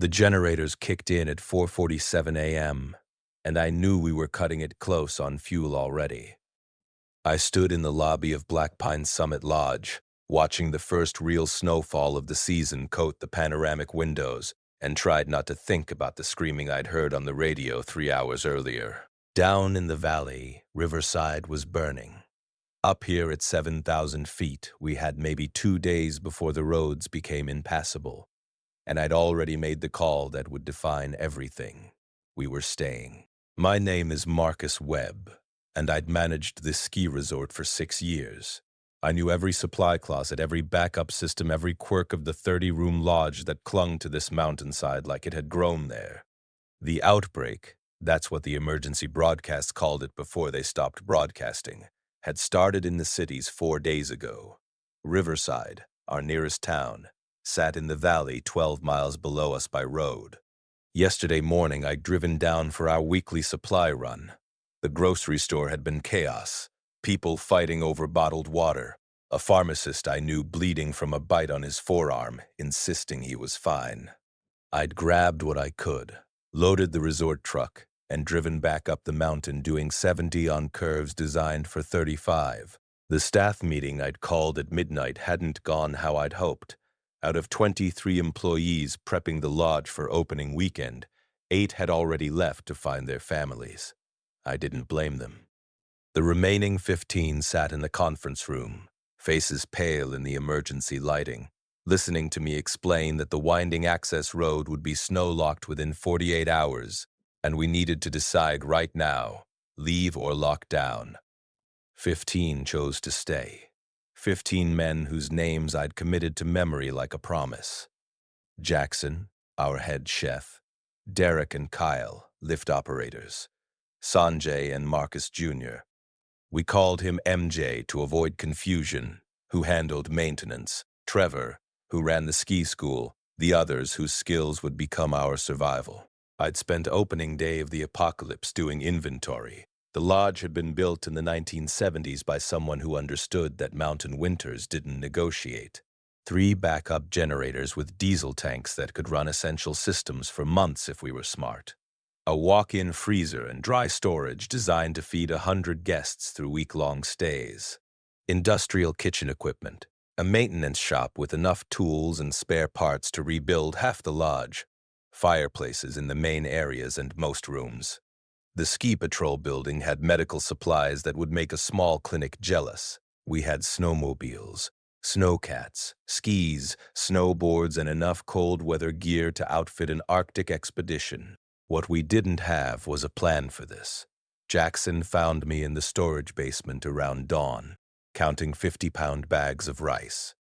The generators kicked in at 4:47 a.m., and I knew we were cutting it close on fuel already. I stood in the lobby of Black Pine Summit Lodge, watching the first real snowfall of the season coat the panoramic windows, and tried not to think about the screaming I'd heard on the radio 3 hours earlier. Down in the valley, Riverside was burning. Up here at 7,000 feet, we had maybe 2 days before the roads became impassable, and I'd already made the call that would define everything. We were staying. My name is Marcus Webb, and I'd managed this ski resort for 6 years. I knew every supply closet, every backup system, every quirk of the 30-room lodge that clung to this mountainside like it had grown there. The Outbreak, that's what the emergency broadcast called it before they stopped broadcasting, had started in the cities 4 days ago. Riverside, our nearest town, sat in the valley 12 miles below us by road. Yesterday morning, I'd driven down for our weekly supply run. The grocery store had been chaos, people fighting over bottled water, a pharmacist I knew bleeding from a bite on his forearm, insisting he was fine. I'd grabbed what I could, loaded the resort truck, and driven back up the mountain doing 70 on curves designed for 35. The staff meeting I'd called at midnight hadn't gone how I'd hoped. Out of 23 employees prepping the lodge for opening weekend, 8 had already left to find their families. I didn't blame them. The remaining 15 sat in the conference room, faces pale in the emergency lighting, listening to me explain that the winding access road would be snow-locked within 48 hours, and we needed to decide right now, leave or lock down. 15 chose to stay. 15 men whose names I'd committed to memory like a promise. Jackson, our head chef. Derek and Kyle, lift operators. Sanjay and Marcus Jr. We called him MJ to avoid confusion, who handled maintenance. Trevor, who ran the ski school. The others whose skills would become our survival. I'd spent opening day of the apocalypse doing inventory. The lodge had been built in the 1970s by someone who understood that mountain winters didn't negotiate. 3 backup generators with diesel tanks that could run essential systems for months if we were smart. A walk-in freezer and dry storage designed to feed 100 guests through week-long stays. Industrial kitchen equipment. A maintenance shop with enough tools and spare parts to rebuild half the lodge. Fireplaces in the main areas and most rooms. The ski patrol building had medical supplies that would make a small clinic jealous. We had snowmobiles, snowcats, skis, snowboards, and enough cold weather gear to outfit an Arctic expedition. What we didn't have was a plan for this. Jackson found me in the storage basement around dawn, counting 50-pound bags of rice.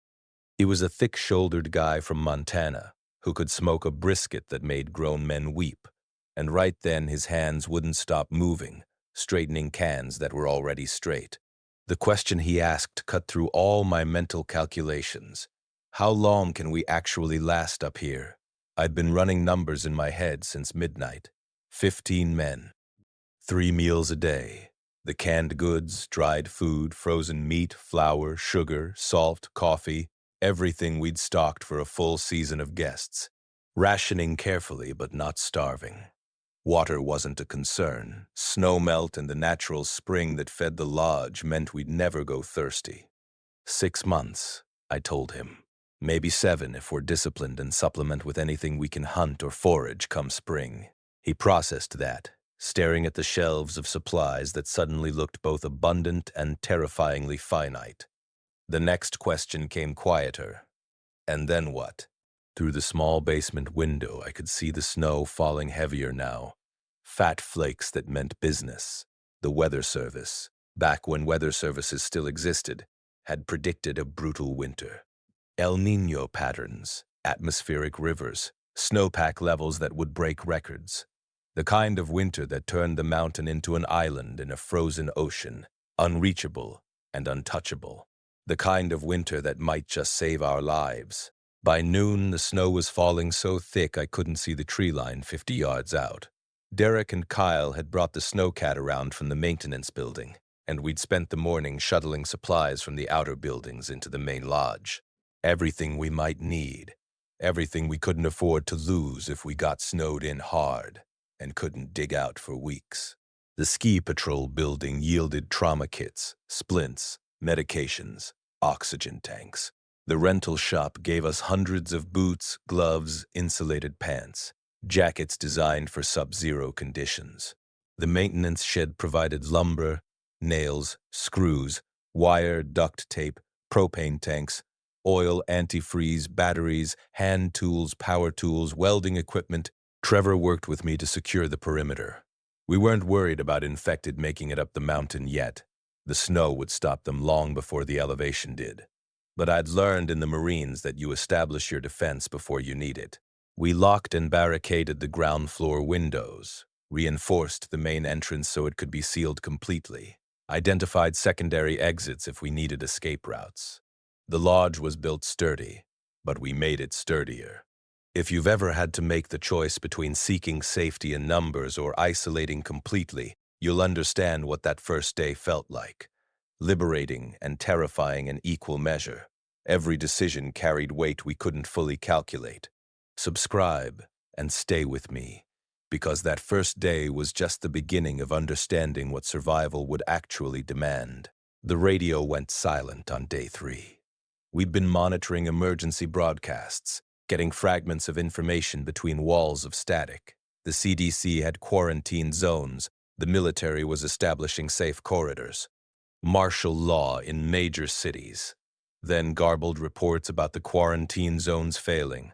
He was a thick-shouldered guy from Montana who could smoke a brisket that made grown men weep, and right then his hands wouldn't stop moving, straightening cans that were already straight. The question he asked cut through all my mental calculations. How long can we actually last up here? I'd been running numbers in my head since midnight. 15 men. 3 meals a day. The canned goods, dried food, frozen meat, flour, sugar, salt, coffee, everything we'd stocked for a full season of guests. Rationing carefully but not starving. Water wasn't a concern. Snow melt and the natural spring that fed the lodge meant we'd never go thirsty. 6 months, I told him. Maybe 7 if we're disciplined and supplement with anything we can hunt or forage come spring. He processed that, staring at the shelves of supplies that suddenly looked both abundant and terrifyingly finite. The next question came quieter. And then what? Through the small basement window, I could see the snow falling heavier now. Fat flakes that meant business. The Weather Service, back when weather services still existed, had predicted a brutal winter. El Niño patterns, atmospheric rivers, snowpack levels that would break records. The kind of winter that turned the mountain into an island in a frozen ocean, unreachable and untouchable. The kind of winter that might just save our lives. By noon, the snow was falling so thick I couldn't see the tree line 50 yards out. Derek and Kyle had brought the snowcat around from the maintenance building, and we'd spent the morning shuttling supplies from the outer buildings into the main lodge. Everything we might need. Everything we couldn't afford to lose if we got snowed in hard and couldn't dig out for weeks. The ski patrol building yielded trauma kits, splints, medications, oxygen tanks. The rental shop gave us hundreds of boots, gloves, insulated pants, jackets designed for sub-zero conditions. The maintenance shed provided lumber, nails, screws, wire, duct tape, propane tanks, oil, antifreeze, batteries, hand tools, power tools, welding equipment. Trevor worked with me to secure the perimeter. We weren't worried about infected making it up the mountain yet. The snow would stop them long before the elevation did. But I'd learned in the Marines that you establish your defense before you need it. We locked and barricaded the ground floor windows, reinforced the main entrance so it could be sealed completely, identified secondary exits if we needed escape routes. The lodge was built sturdy, but we made it sturdier. If you've ever had to make the choice between seeking safety in numbers or isolating completely, you'll understand what that first day felt like. Liberating and terrifying in equal measure. Every decision carried weight we couldn't fully calculate. Subscribe and stay with me, because that first day was just the beginning of understanding what survival would actually demand. The radio went silent on day 3. We'd been monitoring emergency broadcasts, getting fragments of information between walls of static. The CDC had quarantine zones. The military was establishing safe corridors. Martial law in major cities. Then garbled reports about the quarantine zones failing,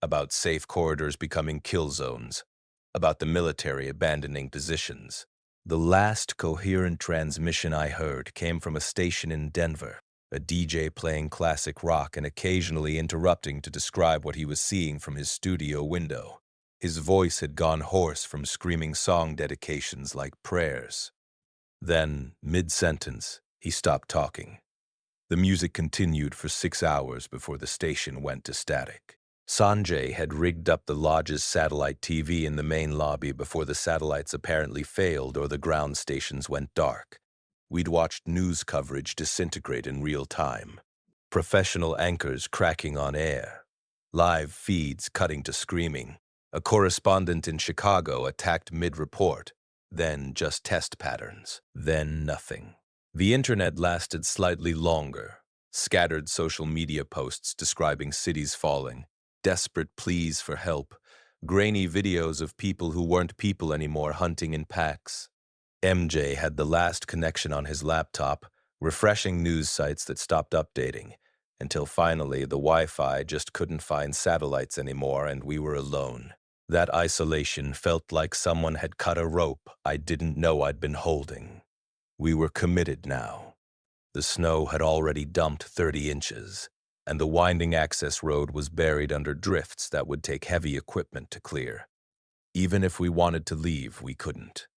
about safe corridors becoming kill zones, about the military abandoning positions. The last coherent transmission I heard came from a station in Denver, a DJ playing classic rock and occasionally interrupting to describe what he was seeing from his studio window. His voice had gone hoarse from screaming song dedications like prayers. Then, mid-sentence, he stopped talking. The music continued for 6 hours before the station went to static. Sanjay had rigged up the lodge's satellite TV in the main lobby before the satellites apparently failed or the ground stations went dark. We'd watched news coverage disintegrate in real time. Professional anchors cracking on air. Live feeds cutting to screaming. A correspondent in Chicago attacked mid-report. Then just test patterns. Then nothing. The internet lasted slightly longer. Scattered social media posts describing cities falling. Desperate pleas for help. Grainy videos of people who weren't people anymore hunting in packs. MJ had the last connection on his laptop, refreshing news sites that stopped updating, until finally the Wi-Fi just couldn't find satellites anymore and we were alone. That isolation felt like someone had cut a rope I didn't know I'd been holding. We were committed now. The snow had already dumped 30 inches, and the winding access road was buried under drifts that would take heavy equipment to clear. Even if we wanted to leave, we couldn't.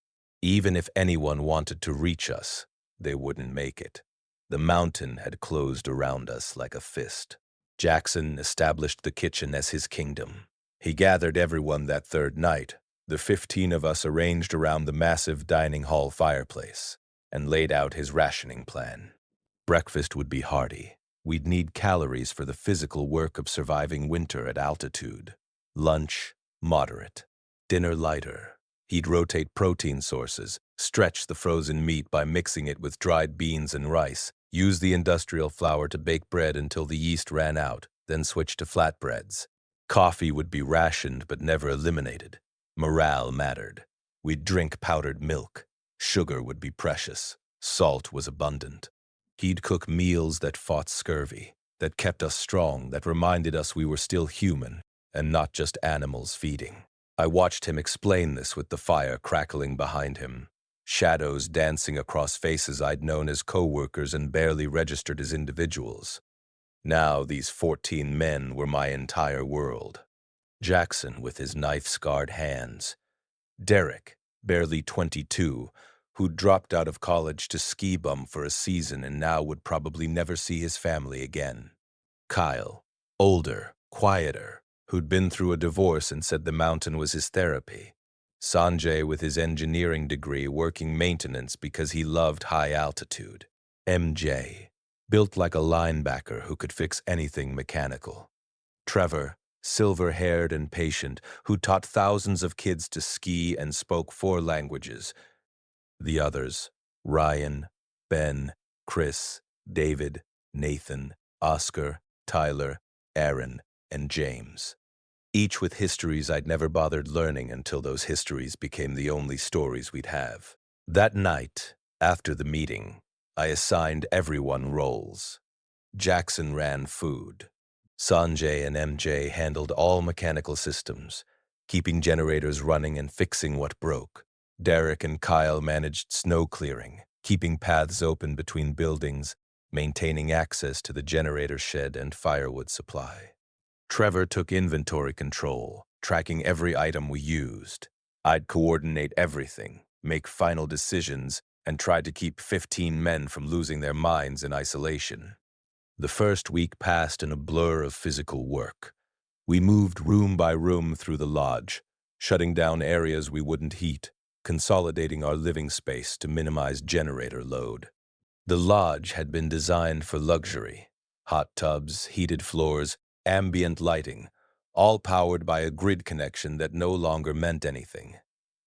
Even if anyone wanted to reach us, they wouldn't make it. The mountain had closed around us like a fist. Jackson established the kitchen as his kingdom. He gathered everyone that third night, the 15 of us arranged around the massive dining hall fireplace, and laid out his rationing plan. Breakfast would be hearty. We'd need calories for the physical work of surviving winter at altitude. Lunch, moderate. Dinner, lighter. He'd rotate protein sources, stretch the frozen meat by mixing it with dried beans and rice, use the industrial flour to bake bread until the yeast ran out, then switch to flatbreads. Coffee would be rationed but never eliminated. Morale mattered. We'd drink powdered milk. Sugar would be precious. Salt was abundant. He'd cook meals that fought scurvy, that kept us strong, that reminded us we were still human and not just animals feeding. I watched him explain this with the fire crackling behind him, shadows dancing across faces I'd known as co-workers and barely registered as individuals. Now these 14 men were my entire world. Jackson with his knife-scarred hands. Derek, barely 22, who'd dropped out of college to ski bum for a season and now would probably never see his family again. Kyle, older, quieter, who'd been through a divorce and said the mountain was his therapy. Sanjay with his engineering degree working maintenance because he loved high altitude. MJ, built like a linebacker who could fix anything mechanical. Trevor, silver-haired and patient, who taught thousands of kids to ski and spoke 4 languages. The others, Ryan, Ben, Chris, David, Nathan, Oscar, Tyler, Aaron, and James. Each with histories I'd never bothered learning until those histories became the only stories we'd have. That night, after the meeting, I assigned everyone roles. Jackson ran food. Sanjay and MJ handled all mechanical systems, keeping generators running and fixing what broke. Derek and Kyle managed snow clearing, keeping paths open between buildings, maintaining access to the generator shed and firewood supply. Trevor took inventory control, tracking every item we used. I'd coordinate everything, make final decisions, and try to keep 15 men from losing their minds in isolation. The first week passed in a blur of physical work. We moved room by room through the lodge, shutting down areas we wouldn't heat, consolidating our living space to minimize generator load. The lodge had been designed for luxury. Hot tubs, heated floors, ambient lighting, all powered by a grid connection that no longer meant anything.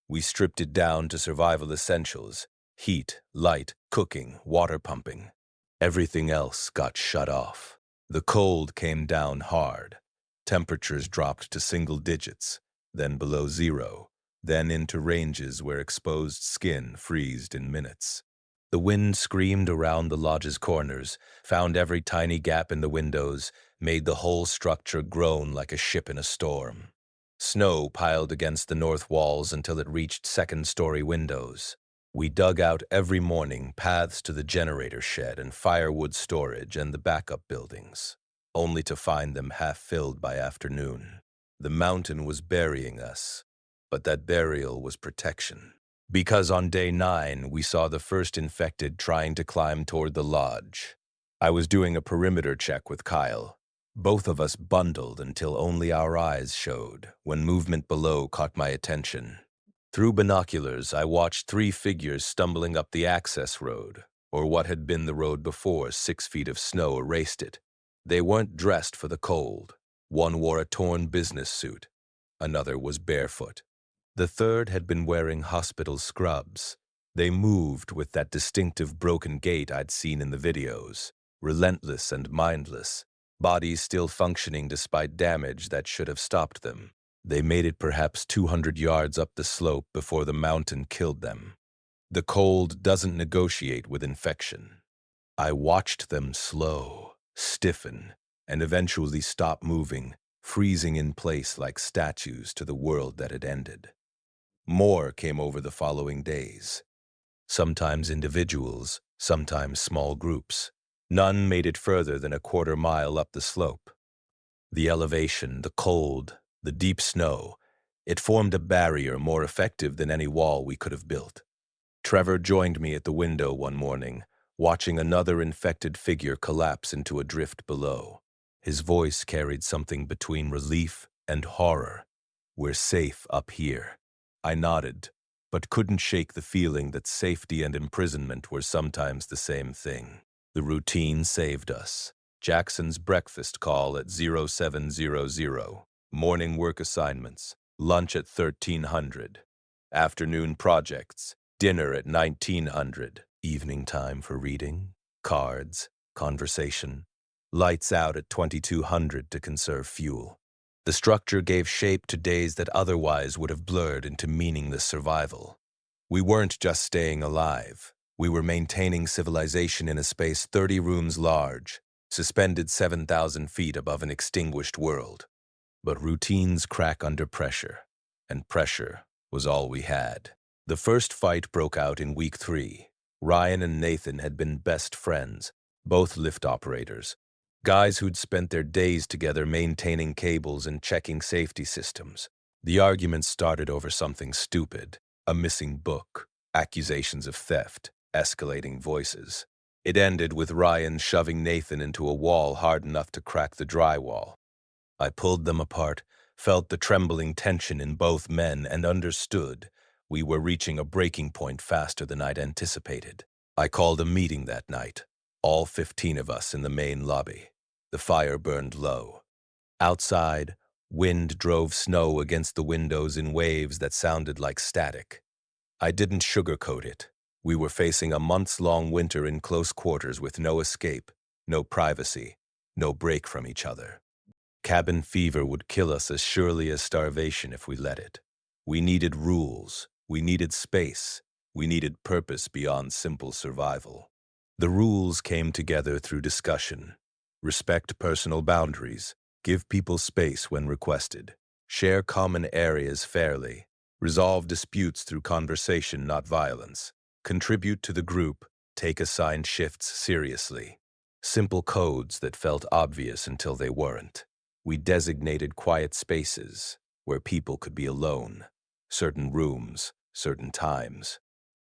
We stripped it down to survival essentials: heat, light, cooking, water pumping. Everything else got shut off. The cold came down hard. Temperatures dropped to single digits, then below zero, then into ranges where exposed skin freezed in minutes. The wind screamed around the lodge's corners, found every tiny gap in the windows, made the whole structure groan like a ship in a storm. Snow piled against the north walls until it reached second-story windows. We dug out every morning paths to the generator shed and firewood storage and the backup buildings, only to find them half-filled by afternoon. The mountain was burying us, but that burial was protection. Because on day 9, we saw the first infected trying to climb toward the lodge. I was doing a perimeter check with Kyle. Both of us bundled until only our eyes showed, when movement below caught my attention. Through binoculars, I watched 3 figures stumbling up the access road, or what had been the road before 6 feet of snow erased it. They weren't dressed for the cold. One wore a torn business suit. Another was barefoot. The third had been wearing hospital scrubs. They moved with that distinctive broken gait I'd seen in the videos, relentless and mindless, bodies still functioning despite damage that should have stopped them. They made it perhaps 200 yards up the slope before the mountain killed them. The cold doesn't negotiate with infection. I watched them slow, stiffen, and eventually stop moving, freezing in place like statues to the world that had ended. More came over the following days. Sometimes individuals, sometimes small groups. None made it further than a quarter-mile up the slope. The elevation, the cold, the deep snow, it formed a barrier more effective than any wall we could have built. Trevor joined me at the window one morning, watching another infected figure collapse into a drift below. His voice carried something between relief and horror. "We're safe up here." I nodded, but couldn't shake the feeling that safety and imprisonment were sometimes the same thing. The routine saved us. Jackson's breakfast call at 0700, morning work assignments, lunch at 1300, afternoon projects, dinner at 1900, evening time for reading, cards, conversation, lights out at 2200 to conserve fuel. The structure gave shape to days that otherwise would have blurred into meaningless survival. We weren't just staying alive. We were maintaining civilization in a space 30 rooms large, suspended 7,000 feet above an extinguished world. But routines crack under pressure, and pressure was all we had. The first fight broke out in week 3. Ryan and Nathan had been best friends, both lift operators. Guys who'd spent their days together maintaining cables and checking safety systems. The arguments started over something stupid, a missing book, accusations of theft, escalating voices. It ended with Ryan shoving Nathan into a wall hard enough to crack the drywall. I pulled them apart, felt the trembling tension in both men, and understood we were reaching a breaking point faster than I'd anticipated. I called a meeting that night, all 15 of us in the main lobby. The fire burned low. Outside, Wind drove snow against the windows in waves that sounded like static. I didn't sugarcoat it. We were facing a months-long winter in close quarters with no escape, no privacy, no break from each other. Cabin fever would kill us as surely as starvation if we let it. We needed rules. We needed space. We needed purpose beyond simple survival. The rules came together through discussion. Respect personal boundaries. Give people space when requested. Share common areas fairly. Resolve disputes through conversation, not violence. Contribute to the group. Take assigned shifts seriously. Simple codes that felt obvious until they weren't. We designated quiet spaces where people could be alone. Certain rooms, certain times.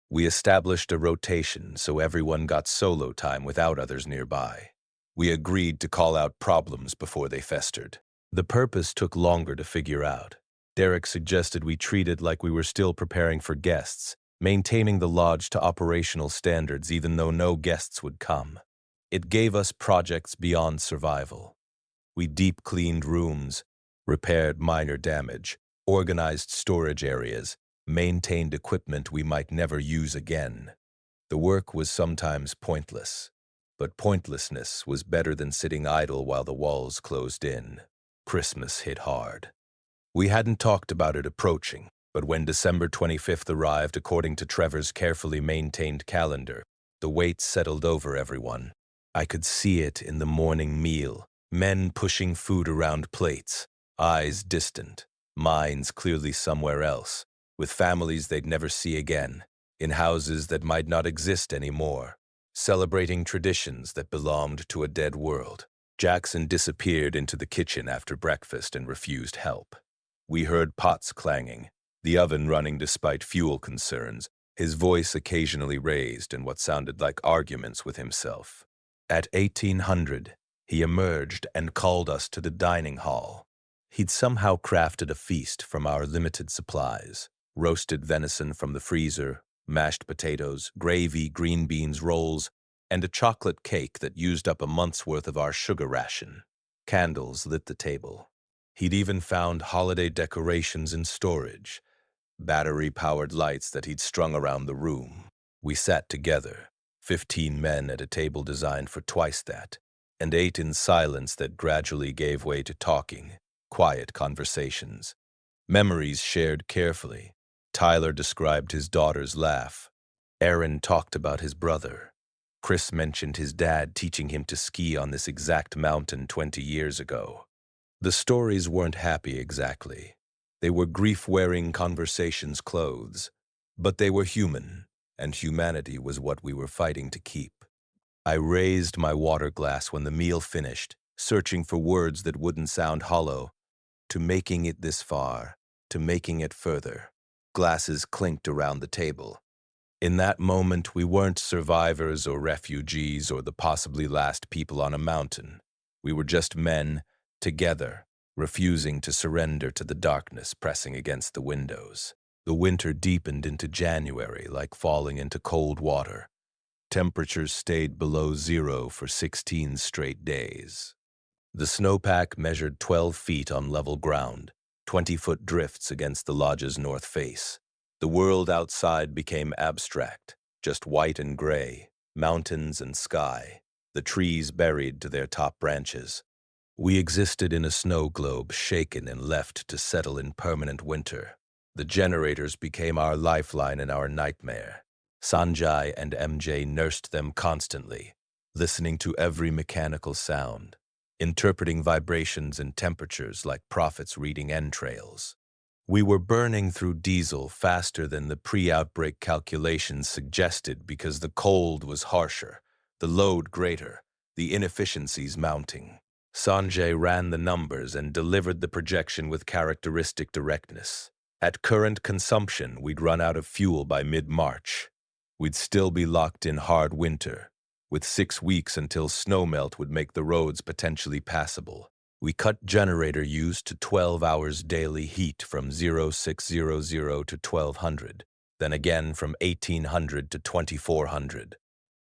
We established a rotation so everyone got solo time without others nearby. We agreed to call out problems before they festered. The purpose took longer to figure out. Derek suggested we treat it like we were still preparing for guests, maintaining the lodge to operational standards even though no guests would come. It gave us projects beyond survival. We deep-cleaned rooms, repaired minor damage, organized storage areas, maintained equipment we might never use again. The work was sometimes pointless, but pointlessness was better than sitting idle while the walls closed in. Christmas hit hard. We hadn't talked about it approaching, but when December 25th arrived, according to Trevor's carefully maintained calendar, the weight settled over everyone. I could see it in the morning meal, men pushing food around plates, eyes distant, minds clearly somewhere else, with families they'd never see again, in houses that might not exist anymore, celebrating traditions that belonged to a dead world. Jackson disappeared into the kitchen after breakfast and refused help. We heard pots clanging, the oven running despite fuel concerns, his voice occasionally raised in what sounded like arguments with himself. At 1800, he emerged and called us to the dining hall. He'd somehow crafted a feast from our limited supplies. Roasted venison from the freezer, mashed potatoes, gravy, green beans, rolls, and a chocolate cake that used up a month's worth of our sugar ration. Candles lit the table. He'd even found holiday decorations in storage, battery-powered lights that he'd strung around the room. We sat together, 15 men at a table designed for twice that, and ate in silence that gradually gave way to talking, quiet conversations. Memories shared carefully. Tyler described his daughter's laugh. Aaron talked about his brother. Chris mentioned his dad teaching him to ski on this exact mountain 20 years ago. The stories weren't happy exactly. They were grief-wearing conversations clothes, but they were human, and humanity was what we were fighting to keep. I raised my water glass when the meal finished, searching for words that wouldn't sound hollow. To making it this far, to making it further. Glasses clinked around the table. In that moment, we weren't survivors or refugees or the possibly last people on a mountain. We were just men, together, refusing to surrender to the darkness pressing against the windows. The winter deepened into January like falling into cold water. Temperatures stayed below zero for 16 straight days. The snowpack measured 12 feet on level ground, 20-foot drifts against the lodge's north face. The world outside became abstract, just white and gray, mountains and sky, the trees buried to their top branches. We existed in a snow globe shaken and left to settle in permanent winter. The generators became our lifeline and our nightmare. Sanjay and MJ nursed them constantly, listening to every mechanical sound, interpreting vibrations and temperatures like prophets reading entrails. We were burning through diesel faster than the pre-outbreak calculations suggested because the cold was harsher, the load greater, the inefficiencies mounting. Sanjay ran the numbers and delivered the projection with characteristic directness. At current consumption, we'd run out of fuel by mid-March. We'd still be locked in hard winter, with 6 weeks until snowmelt would make the roads potentially passable. We cut generator use to 12 hours daily heat from 0600 to 1200, then again from 1800 to 2400.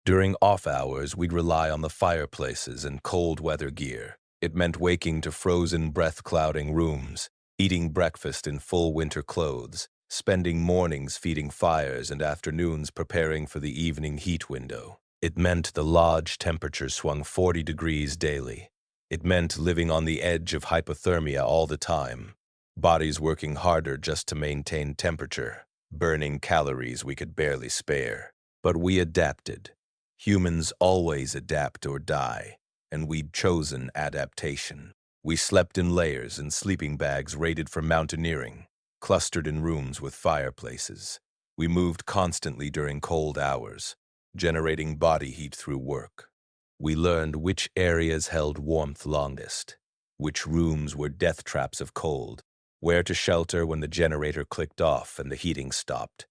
During off hours, we'd rely on the fireplaces and cold weather gear. It meant waking to frozen, breath-clouding rooms, eating breakfast in full winter clothes, spending mornings feeding fires and afternoons preparing for the evening heat window. It meant the lodge temperature swung 40 degrees daily. It meant living on the edge of hypothermia all the time, bodies working harder just to maintain temperature, burning calories we could barely spare. But we adapted. Humans always adapt or die, and we'd chosen adaptation. We slept in layers and sleeping bags rated for mountaineering, clustered in rooms with fireplaces. We moved constantly during cold hours, generating body heat through work. We learned which areas held warmth longest, which rooms were death traps of cold, where to shelter when the generator clicked off and the heating stopped.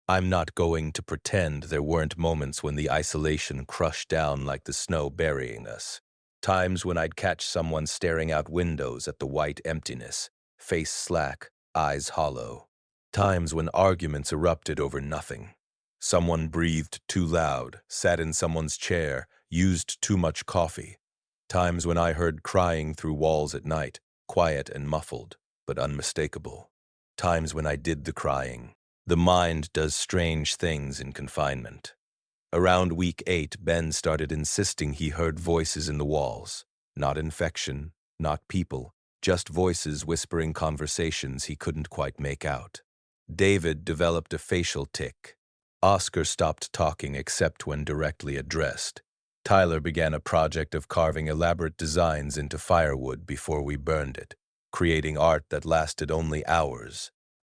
I'm not going to pretend there weren't moments when the isolation crushed down like the snow burying us. Times when I'd catch someone staring out windows at the white emptiness, face slack, eyes hollow. Times when arguments erupted over nothing. Someone breathed too loud, sat in someone's chair, used too much coffee. Times when I heard crying through walls at night, quiet and muffled, but unmistakable. Times when I did the crying. The mind does strange things in confinement. Around week 8, Ben started insisting he heard voices in the walls. Not infection, not people, just voices whispering conversations he couldn't quite make out. David developed a facial tic. Oscar stopped talking except when directly addressed. Tyler began a project of carving elaborate designs into firewood before we burned it, creating art that lasted only hours.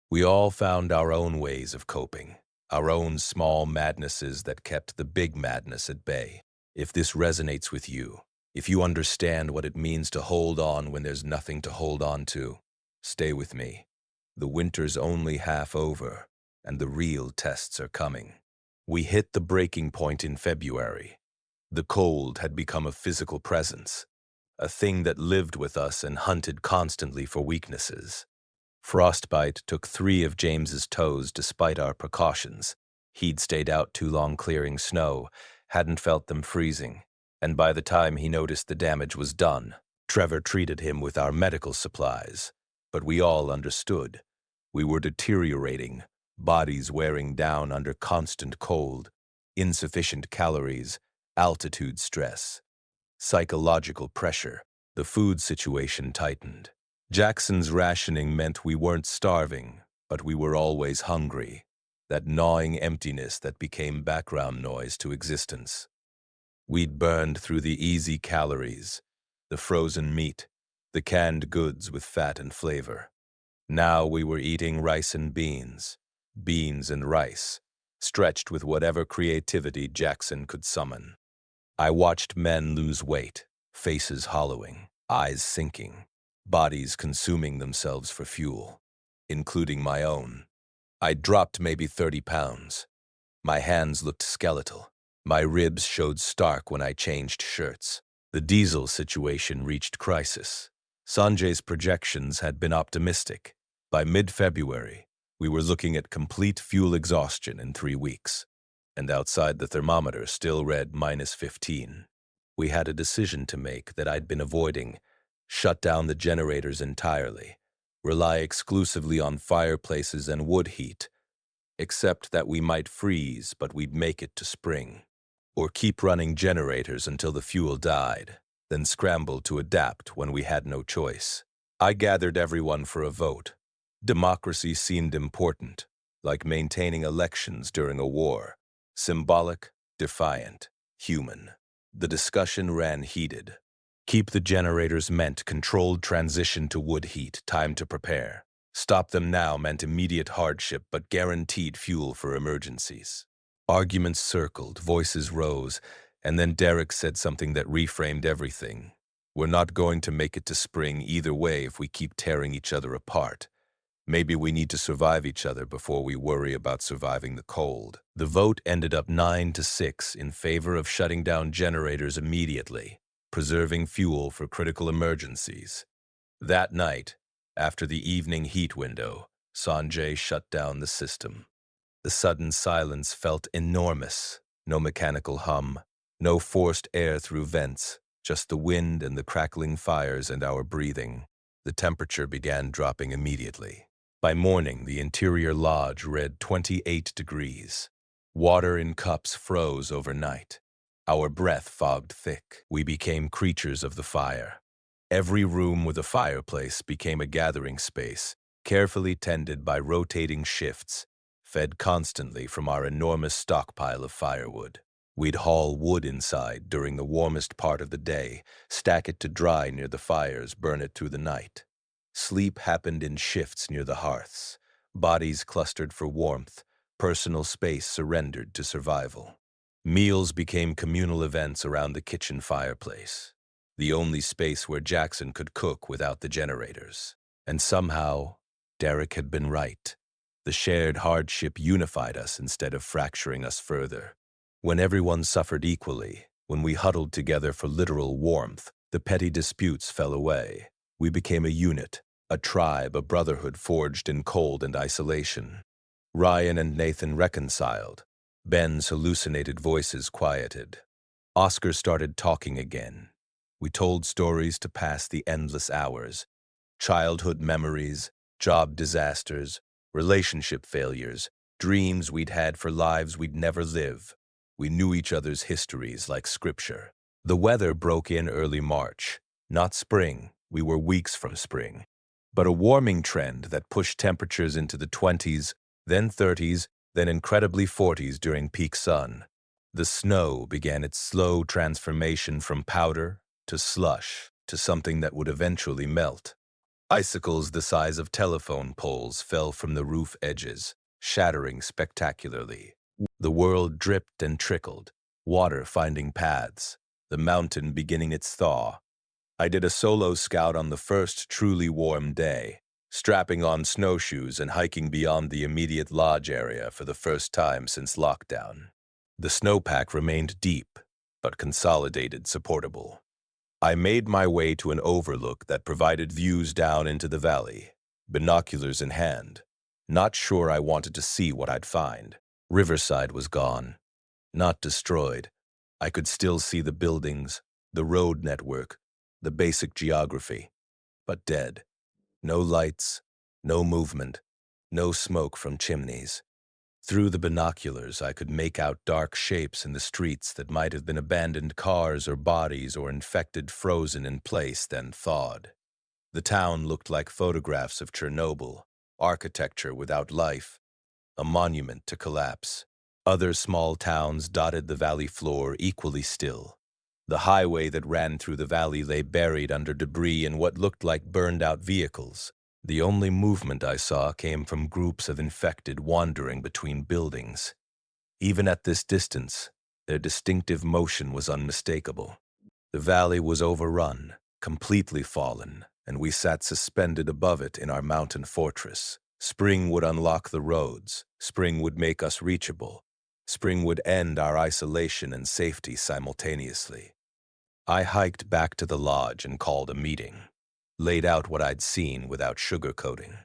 We all found our own ways of coping, our own small madnesses that kept the big madness at bay. If this resonates with you, if you understand what it means to hold on when there's nothing to hold on to, stay with me. The winter's only half over, and the real tests are coming. We hit the breaking point in February. The cold had become a physical presence, a thing that lived with us and hunted constantly for weaknesses. Frostbite took 3 of James's toes despite our precautions. He'd stayed out too long clearing snow, hadn't felt them freezing, and by the time he noticed the damage was done, Trevor treated him with our medical supplies. But we all understood. We were deteriorating, bodies wearing down under constant cold, insufficient calories, altitude stress, psychological pressure. The food situation tightened. Jackson's rationing meant we weren't starving, but we were always hungry, that gnawing emptiness that became background noise to existence. We'd burned through the easy calories, the frozen meat, the canned goods with fat and flavor. Now we were eating rice and beans and rice, stretched with whatever creativity Jackson could summon. I watched men lose weight, faces hollowing, eyes sinking, bodies consuming themselves for fuel, including my own. I dropped maybe 30 pounds. My hands looked skeletal. My ribs showed stark when I changed shirts. The diesel situation reached crisis. Sanjay's projections had been optimistic. By mid-February, we were looking at complete fuel exhaustion in 3 weeks, and outside the thermometer still read -15. We had a decision to make that I'd been avoiding: shut down the generators entirely, rely exclusively on fireplaces and wood heat, except that we might freeze but we'd make it to spring, or keep running generators until the fuel died, then scramble to adapt when we had no choice. I gathered everyone for a vote. Democracy seemed important, like maintaining elections during a war. Symbolic, defiant, human. The discussion ran heated. Keep the generators meant controlled transition to wood heat, time to prepare. Stop them now meant immediate hardship but guaranteed fuel for emergencies. Arguments circled, voices rose, and then Derek said something that reframed everything. We're not going to make it to spring either way if we keep tearing each other apart. Maybe we need to survive each other before we worry about surviving the cold. The vote ended up 9-6 in favor of shutting down generators immediately, preserving fuel for critical emergencies. That night, after the evening heat window, Sanjay shut down the system. The sudden silence felt enormous. No mechanical hum, no forced air through vents, just the wind and the crackling fires and our breathing. The temperature began dropping immediately. By morning, the interior lodge read 28 degrees. Water in cups froze overnight. Our breath fogged thick. We became creatures of the fire. Every room with a fireplace became a gathering space, carefully tended by rotating shifts, fed constantly from our enormous stockpile of firewood. We'd haul wood inside during the warmest part of the day, stack it to dry near the fires, burn it through the night. Sleep happened in shifts near the hearths. Bodies clustered for warmth, personal space surrendered to survival. Meals became communal events around the kitchen fireplace, the only space where Jackson could cook without the generators. And somehow, Derek had been right. The shared hardship unified us instead of fracturing us further. When everyone suffered equally, when we huddled together for literal warmth, the petty disputes fell away. We became a unit, a tribe, a brotherhood forged in cold and isolation. Ryan and Nathan reconciled. Ben's hallucinated voices quieted. Oscar started talking again. We told stories to pass the endless hours. Childhood memories, job disasters, relationship failures, dreams we'd had for lives we'd never live. We knew each other's histories like scripture. The weather broke in early March. Not spring, we were weeks from spring, but a warming trend that pushed temperatures into the 20s, then 30s, then incredibly 40s during peak sun. The snow began its slow transformation from powder to slush to something that would eventually melt. Icicles the size of telephone poles fell from the roof edges, shattering spectacularly. The world dripped and trickled, water finding paths, the mountain beginning its thaw. I did a solo scout on the first truly warm day, strapping on snowshoes and hiking beyond the immediate lodge area for the first time since lockdown. The snowpack remained deep, but consolidated, supportable. I made my way to an overlook that provided views down into the valley, binoculars in hand, not sure I wanted to see what I'd find. Riverside was gone, not destroyed. I could still see the buildings, the road network, the basic geography, but dead. No lights, no movement, no smoke from chimneys. Through the binoculars, I could make out dark shapes in the streets that might have been abandoned cars or bodies or infected, frozen in place, then thawed. The town looked like photographs of Chernobyl, architecture without life, a monument to collapse. Other small towns dotted the valley floor, equally still. The highway that ran through the valley lay buried under debris and what looked like burned-out vehicles. The only movement I saw came from groups of infected wandering between buildings. Even at this distance, their distinctive motion was unmistakable. The valley was overrun, completely fallen, and we sat suspended above it in our mountain fortress. Spring would unlock the roads. Spring would make us reachable. Spring would end our isolation and safety simultaneously. I hiked back to the lodge and called a meeting. Laid out what I'd seen without sugarcoating.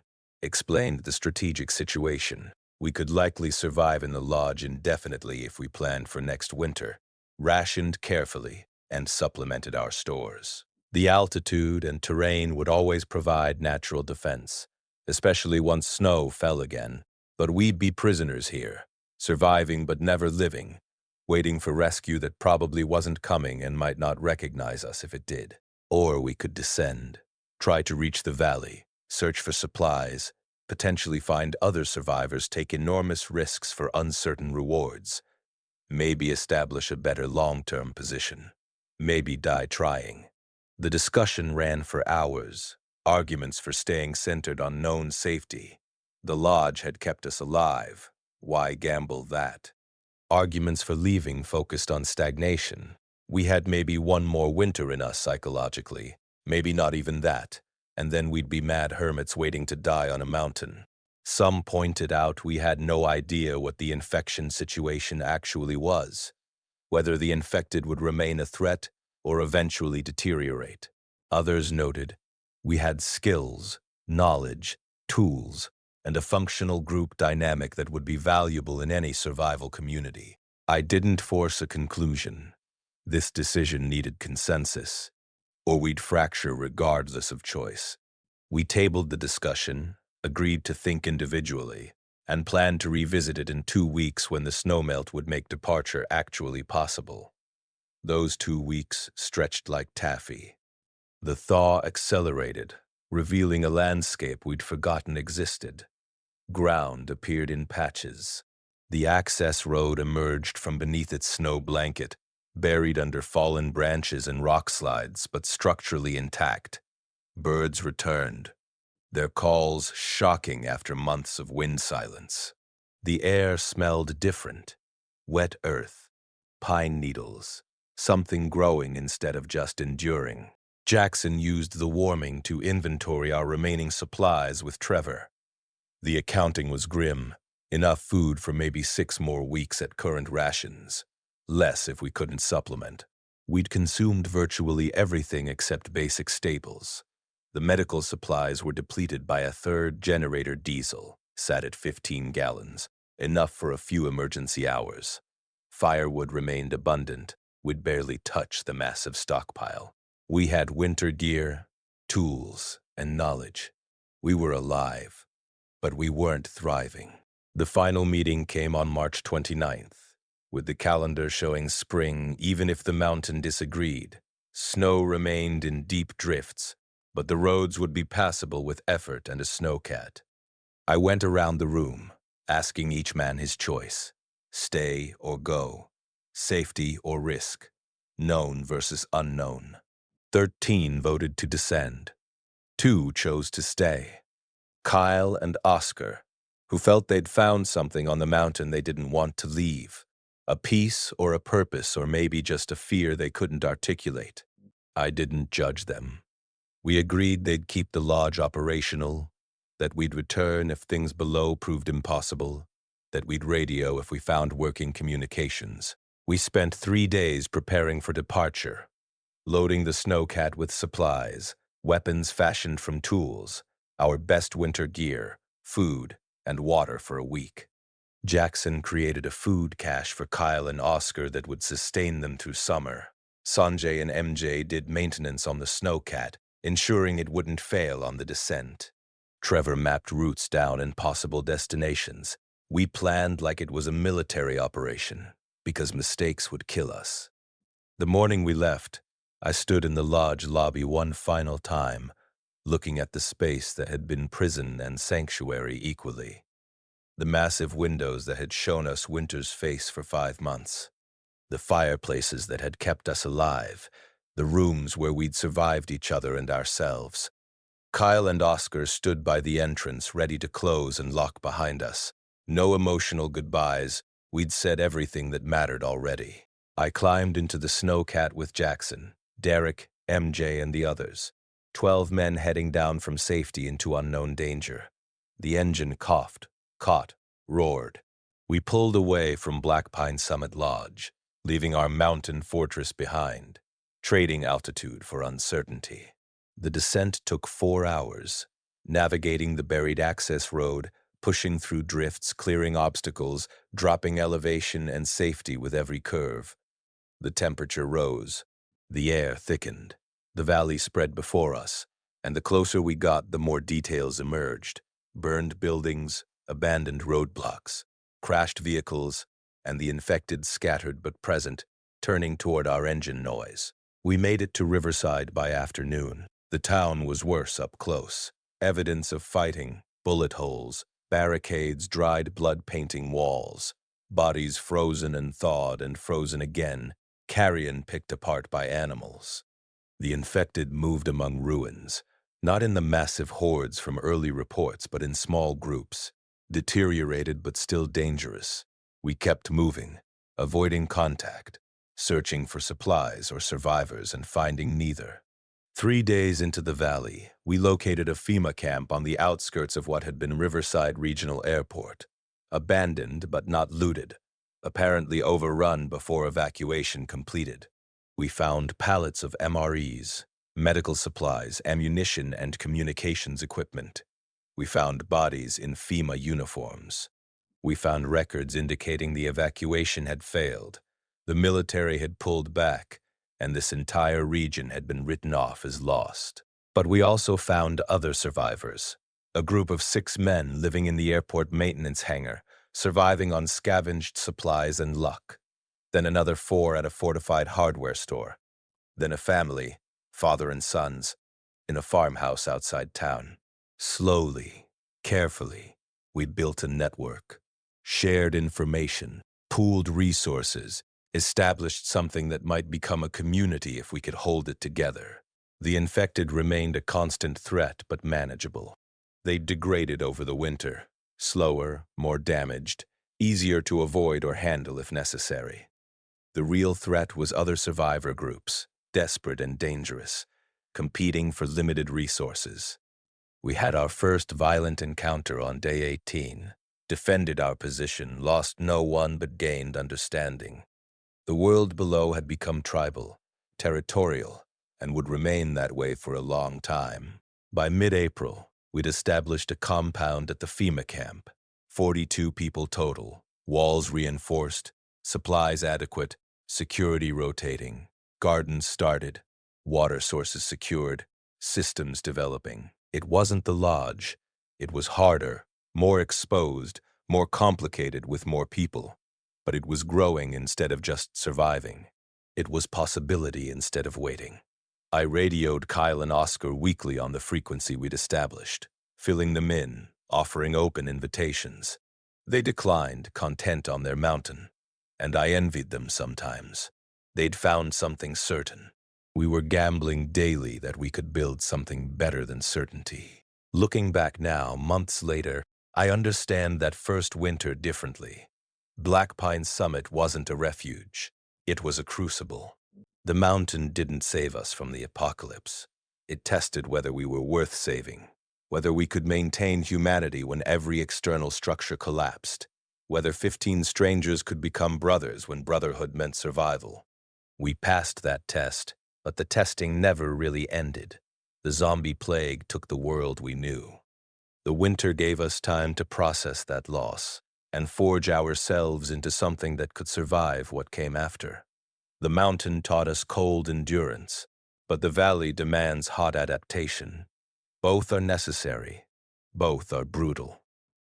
Explained the strategic situation. We could likely survive in the lodge indefinitely if we planned for next winter, rationed carefully, and supplemented our stores. The altitude and terrain would always provide natural defense, especially once snow fell again. But we'd be prisoners here, surviving but never living, waiting for rescue that probably wasn't coming and might not recognize us if it did. Or we could descend, try to reach the valley, search for supplies, potentially find other survivors, take enormous risks for uncertain rewards, maybe establish a better long-term position, maybe die trying. The discussion ran for hours, arguments for staying centered on known safety. The lodge had kept us alive. Why gamble that? Arguments for leaving focused on stagnation. We had maybe one more winter in us psychologically, maybe not even that, and then we'd be mad hermits waiting to die on a mountain. Some pointed out we had no idea what the infection situation actually was, whether the infected would remain a threat or eventually deteriorate. Others noted we had skills, knowledge, tools, and a functional group dynamic that would be valuable in any survival community. I didn't force a conclusion. This decision needed consensus, or we'd fracture regardless of choice. We tabled the discussion, agreed to think individually, and planned to revisit it in 2 weeks when the snowmelt would make departure actually possible. Those 2 weeks stretched like taffy. The thaw accelerated, revealing a landscape we'd forgotten existed. Ground appeared in patches. The access road emerged from beneath its snow blanket, buried under fallen branches and rock slides, but structurally intact. Birds returned, their calls shocking after months of wind silence. The air smelled different: wet earth, pine needles, something growing instead of just enduring. Jackson used the warming to inventory our remaining supplies with Trevor. The accounting was grim: enough food for maybe 6 more weeks at current rations. Less if we couldn't supplement. We'd consumed virtually everything except basic staples. The medical supplies were depleted by a third generator diesel, sat at 15 gallons, enough for a few emergency hours. Firewood remained abundant. We'd barely touch the massive stockpile. We had winter gear, tools, and knowledge. We were alive, but we weren't thriving. The final meeting came on March 29th, with the calendar showing spring even if the mountain disagreed. Snow remained in deep drifts, but the roads would be passable with effort and a snowcat. I went around the room, asking each man his choice: stay or go, safety or risk, known versus unknown. 13 voted to descend. 2 chose to stay: Kyle and Oscar, who felt they'd found something on the mountain they didn't want to leave. A peace or a purpose, or maybe just a fear they couldn't articulate. I didn't judge them. We agreed they'd keep the lodge operational, that we'd return if things below proved impossible, that we'd radio if we found working communications. We spent 3 days preparing for departure, loading the snowcat with supplies, weapons fashioned from tools, our best winter gear, food, and water for a week. Jackson created a food cache for Kyle and Oscar that would sustain them through summer. Sanjay and MJ did maintenance on the snowcat, ensuring it wouldn't fail on the descent. Trevor mapped routes down and possible destinations. We planned like it was a military operation, because mistakes would kill us. The morning we left, I stood in the lodge lobby one final time, looking at the space that had been prison and sanctuary equally. The massive windows that had shown us winter's face for 5 months. The fireplaces that had kept us alive. The rooms where we'd survived each other and ourselves. Kyle and Oscar stood by the entrance, ready to close and lock behind us. No emotional goodbyes. We'd said everything that mattered already. I climbed into the snowcat with Jackson, Derek, MJ, and the others. 12 men heading down from safety into unknown danger. The engine coughed, caught, roared. We pulled away from Black Pine Summit Lodge, leaving our mountain fortress behind, trading altitude for uncertainty. The descent took 4 hours, navigating the buried access road, pushing through drifts, clearing obstacles, dropping elevation and safety with every curve. The temperature rose, the air thickened, the valley spread before us, and the closer we got, the more details emerged: burned buildings, abandoned roadblocks, crashed vehicles, and the infected scattered but present, turning toward our engine noise. We made it to Riverside by afternoon. The town was worse up close. Evidence of fighting, bullet holes, barricades, dried blood-painting walls, bodies frozen and thawed and frozen again, carrion picked apart by animals. The infected moved among ruins, not in the massive hordes from early reports, but in small groups, deteriorated but still dangerous. We kept moving, avoiding contact, searching for supplies or survivors and finding neither. 3 days into the valley, we located a FEMA camp on the outskirts of what had been Riverside Regional Airport. Abandoned but not looted, apparently overrun before evacuation completed. We found pallets of MREs, medical supplies, ammunition, and communications equipment. We found bodies in FEMA uniforms. We found records indicating the evacuation had failed, The military had pulled back, and this entire region had been written off as lost. But we also found other survivors, a group of 6 men living in the airport maintenance hangar, surviving on scavenged supplies and luck. Then another 4 at a fortified hardware store. Then a family, father and sons, in a farmhouse outside town. Slowly, carefully, we built a network, shared information, pooled resources, established something that might become a community if we could hold it together. The infected remained a constant threat, but manageable. They degraded over the winter, slower, more damaged, easier to avoid or handle if necessary. The real threat was other survivor groups, desperate and dangerous, competing for limited resources. We had our first violent encounter on day 18, defended our position, lost no one but gained understanding. The world below had become tribal, territorial, and would remain that way for a long time. By mid-April, we'd established a compound at the FEMA camp, 42 people total, walls reinforced, supplies adequate, security rotating, gardens started, water sources secured, systems developing. It wasn't the lodge. It was harder, more exposed, more complicated with more people. But it was growing instead of just surviving. It was possibility instead of waiting. I radioed Kyle and Oscar weekly on the frequency we'd established, filling them in, offering open invitations. They declined, content on their mountain, and I envied them sometimes. They'd found something certain. We were gambling daily that we could build something better than certainty. Looking back now, months later, I understand that first winter differently. Black Pine Summit wasn't a refuge. It was a crucible. The mountain didn't save us from the apocalypse. It tested whether we were worth saving, whether we could maintain humanity when every external structure collapsed, whether 15 strangers could become brothers when brotherhood meant survival. We passed that test, but the testing never really ended. The zombie plague took the world we knew. The winter gave us time to process that loss and forge ourselves into something that could survive what came after. The mountain taught us cold endurance, but the valley demands hot adaptation. Both are necessary. Both are brutal.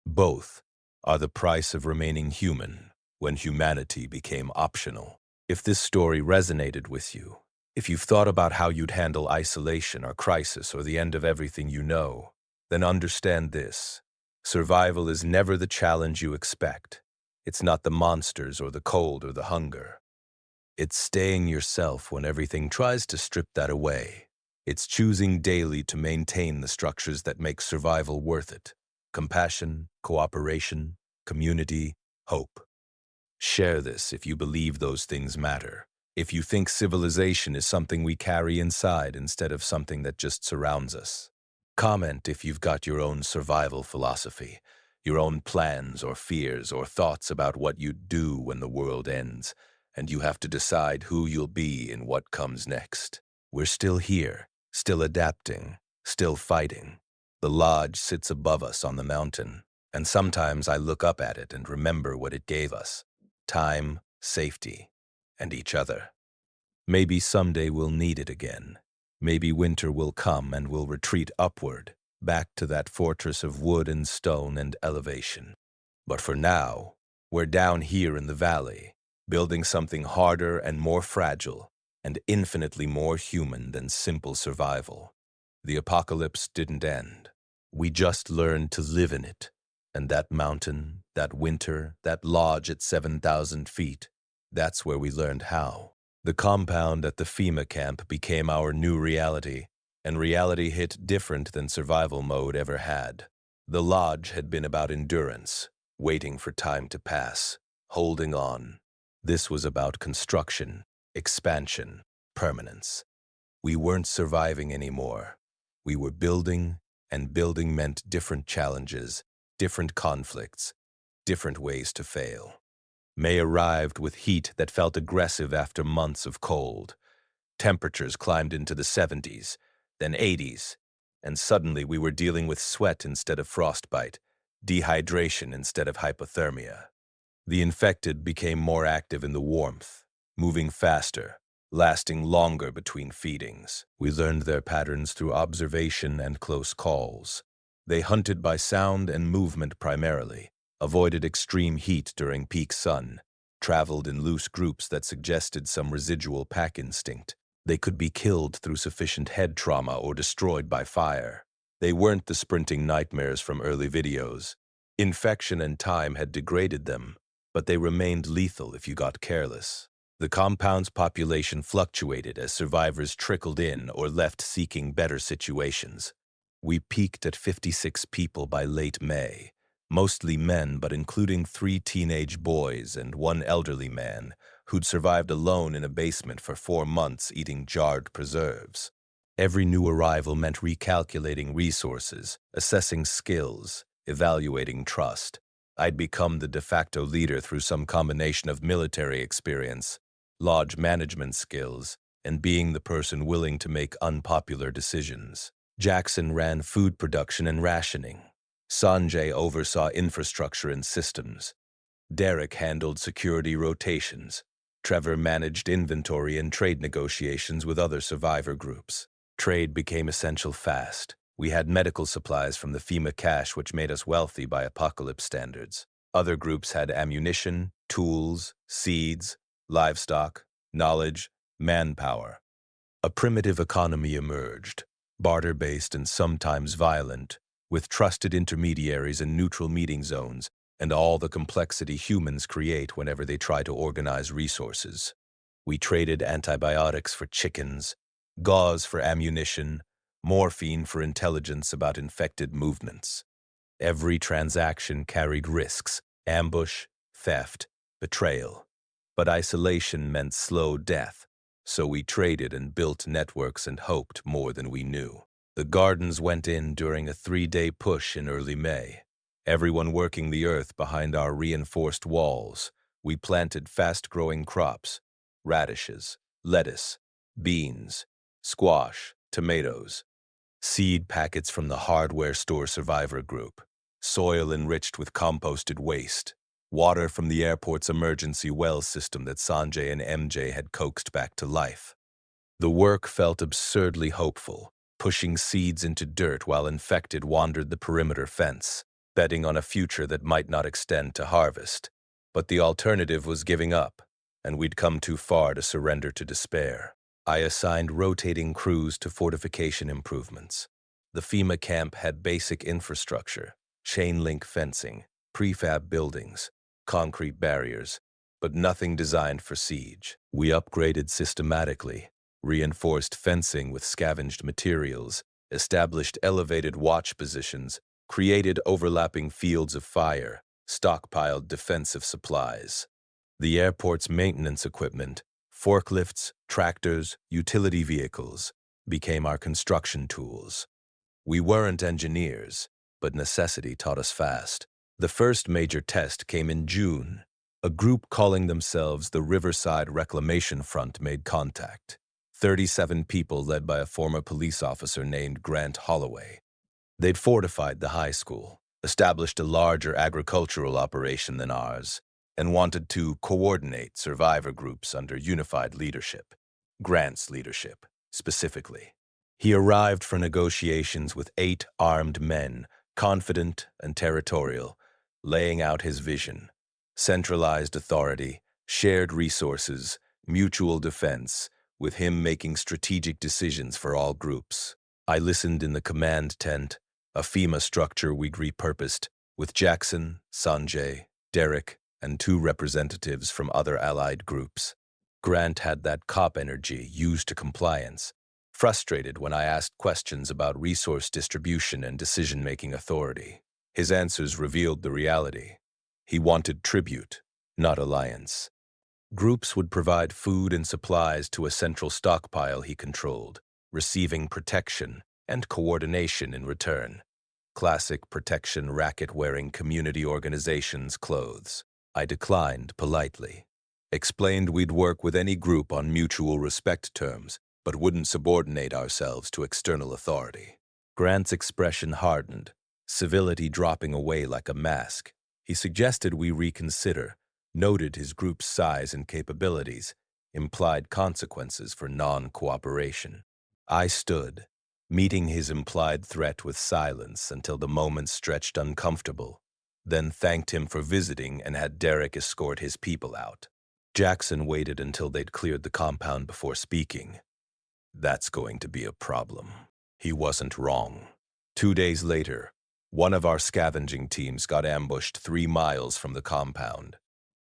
Both are the price of remaining human when humanity became optional. If this story resonated with you, if you've thought about how you'd handle isolation or crisis or the end of everything you know, then understand this. Survival is never the challenge you expect. It's not the monsters or the cold or the hunger. It's staying yourself when everything tries to strip that away. It's choosing daily to maintain the structures that make survival worth it. Compassion, cooperation, community, hope. Share this if you believe those things matter. If you think civilization is something we carry inside instead of something that just surrounds us. Comment if you've got your own survival philosophy, your own plans or fears or thoughts about what you'd do when the world ends, and you have to decide who you'll be and what comes next. We're still here, still adapting, still fighting. The lodge sits above us on the mountain, and sometimes I look up at it and remember what it gave us: time, safety, and each other. Maybe someday we'll need it again. Maybe winter will come and we'll retreat upward, back to that fortress of wood and stone and elevation. But for now, we're down here in the valley, building something harder and more fragile, and infinitely more human than simple survival. The apocalypse didn't end. We just learned to live in it. And that mountain, that winter, that lodge at 7,000 feet, that's where we learned how. The compound at the FEMA camp became our new reality, and reality hit different than survival mode ever had. The lodge had been about endurance, waiting for time to pass, holding on. This was about construction, expansion, permanence. We weren't surviving anymore. We were building, and building meant different challenges, different conflicts, different ways to fail. May arrived with heat that felt aggressive after months of cold. Temperatures climbed into the 70s, then 80s, and suddenly we were dealing with sweat instead of frostbite, dehydration instead of hypothermia. The infected became more active in the warmth, moving faster, lasting longer between feedings. We learned their patterns through observation and close calls. They hunted by sound and movement primarily, avoided extreme heat during peak sun, traveled in loose groups that suggested some residual pack instinct. They could be killed through sufficient head trauma or destroyed by fire. They weren't the sprinting nightmares from early videos. Infection and time had degraded them, but they remained lethal if you got careless. The compound's population fluctuated as survivors trickled in or left seeking better situations. We peaked at 56 people by late May, mostly men but including 3 teenage boys and 1 elderly man who'd survived alone in a basement for 4 months eating jarred preserves. Every new arrival meant recalculating resources, assessing skills, evaluating trust. I'd become the de facto leader through some combination of military experience, lodge management skills, and being the person willing to make unpopular decisions. Jackson ran food production and rationing. Sanjay oversaw infrastructure and systems. Derek handled security rotations. Trevor managed inventory and trade negotiations with other survivor groups. Trade became essential fast. We had medical supplies from the FEMA cache, which made us wealthy by apocalypse standards. Other groups had ammunition, tools, seeds, livestock, knowledge, manpower. A primitive economy emerged, barter-based and sometimes violent, with trusted intermediaries and neutral meeting zones, and all the complexity humans create whenever they try to organize resources. We traded antibiotics for chickens, gauze for ammunition, morphine for intelligence about infected movements. Every transaction carried risks: ambush, theft, betrayal. But isolation meant slow death, so we traded and built networks and hoped more than we knew. The gardens went in during a 3-day push in early May. Everyone working the earth behind our reinforced walls. We planted fast-growing crops: radishes, lettuce, beans, squash, tomatoes, seed packets from the hardware store survivor group, soil enriched with composted waste, water from the airport's emergency well system that Sanjay and MJ had coaxed back to life. The work felt absurdly hopeful, pushing seeds into dirt while infected wandered the perimeter fence, betting on a future that might not extend to harvest. But the alternative was giving up, and we'd come too far to surrender to despair. I assigned rotating crews to fortification improvements. The FEMA camp had basic infrastructure: chain-link fencing, prefab buildings, concrete barriers, but nothing designed for siege. We upgraded systematically, reinforced fencing with scavenged materials, established elevated watch positions, created overlapping fields of fire, stockpiled defensive supplies. The airport's maintenance equipment, forklifts, tractors, utility vehicles, became our construction tools. We weren't engineers, but necessity taught us fast. The first major test came in June. A group calling themselves the Riverside Reclamation Front made contact. 37 people led by a former police officer named Grant Holloway. They'd fortified the high school, established a larger agricultural operation than ours, and wanted to coordinate survivor groups under unified leadership. Grant's leadership, specifically. He arrived for negotiations with 8 armed men, confident and territorial, laying out his vision: centralized authority, shared resources, mutual defense, with him making strategic decisions for all groups. I listened in the command tent, a FEMA structure we'd repurposed, with Jackson, Sanjay, Derek, and 2 representatives from other allied groups. Grant had that cop energy used to compliance, frustrated when I asked questions about resource distribution and decision-making authority. His answers revealed the reality. He wanted tribute, not alliance. Groups would provide food and supplies to a central stockpile he controlled, receiving protection and coordination in return. Classic protection racket-wearing community organizations clothes. I declined politely. Explained we'd work with any group on mutual respect terms, but wouldn't subordinate ourselves to external authority. Grant's expression hardened, civility dropping away like a mask. He suggested we reconsider, noted his group's size and capabilities, implied consequences for non-cooperation. I stood, meeting his implied threat with silence until the moment stretched uncomfortable, then thanked him for visiting and had Derek escort his people out. Jackson waited until they'd cleared the compound before speaking. That's going to be a problem. He wasn't wrong. 2 days later, one of our scavenging teams got ambushed 3 miles from the compound.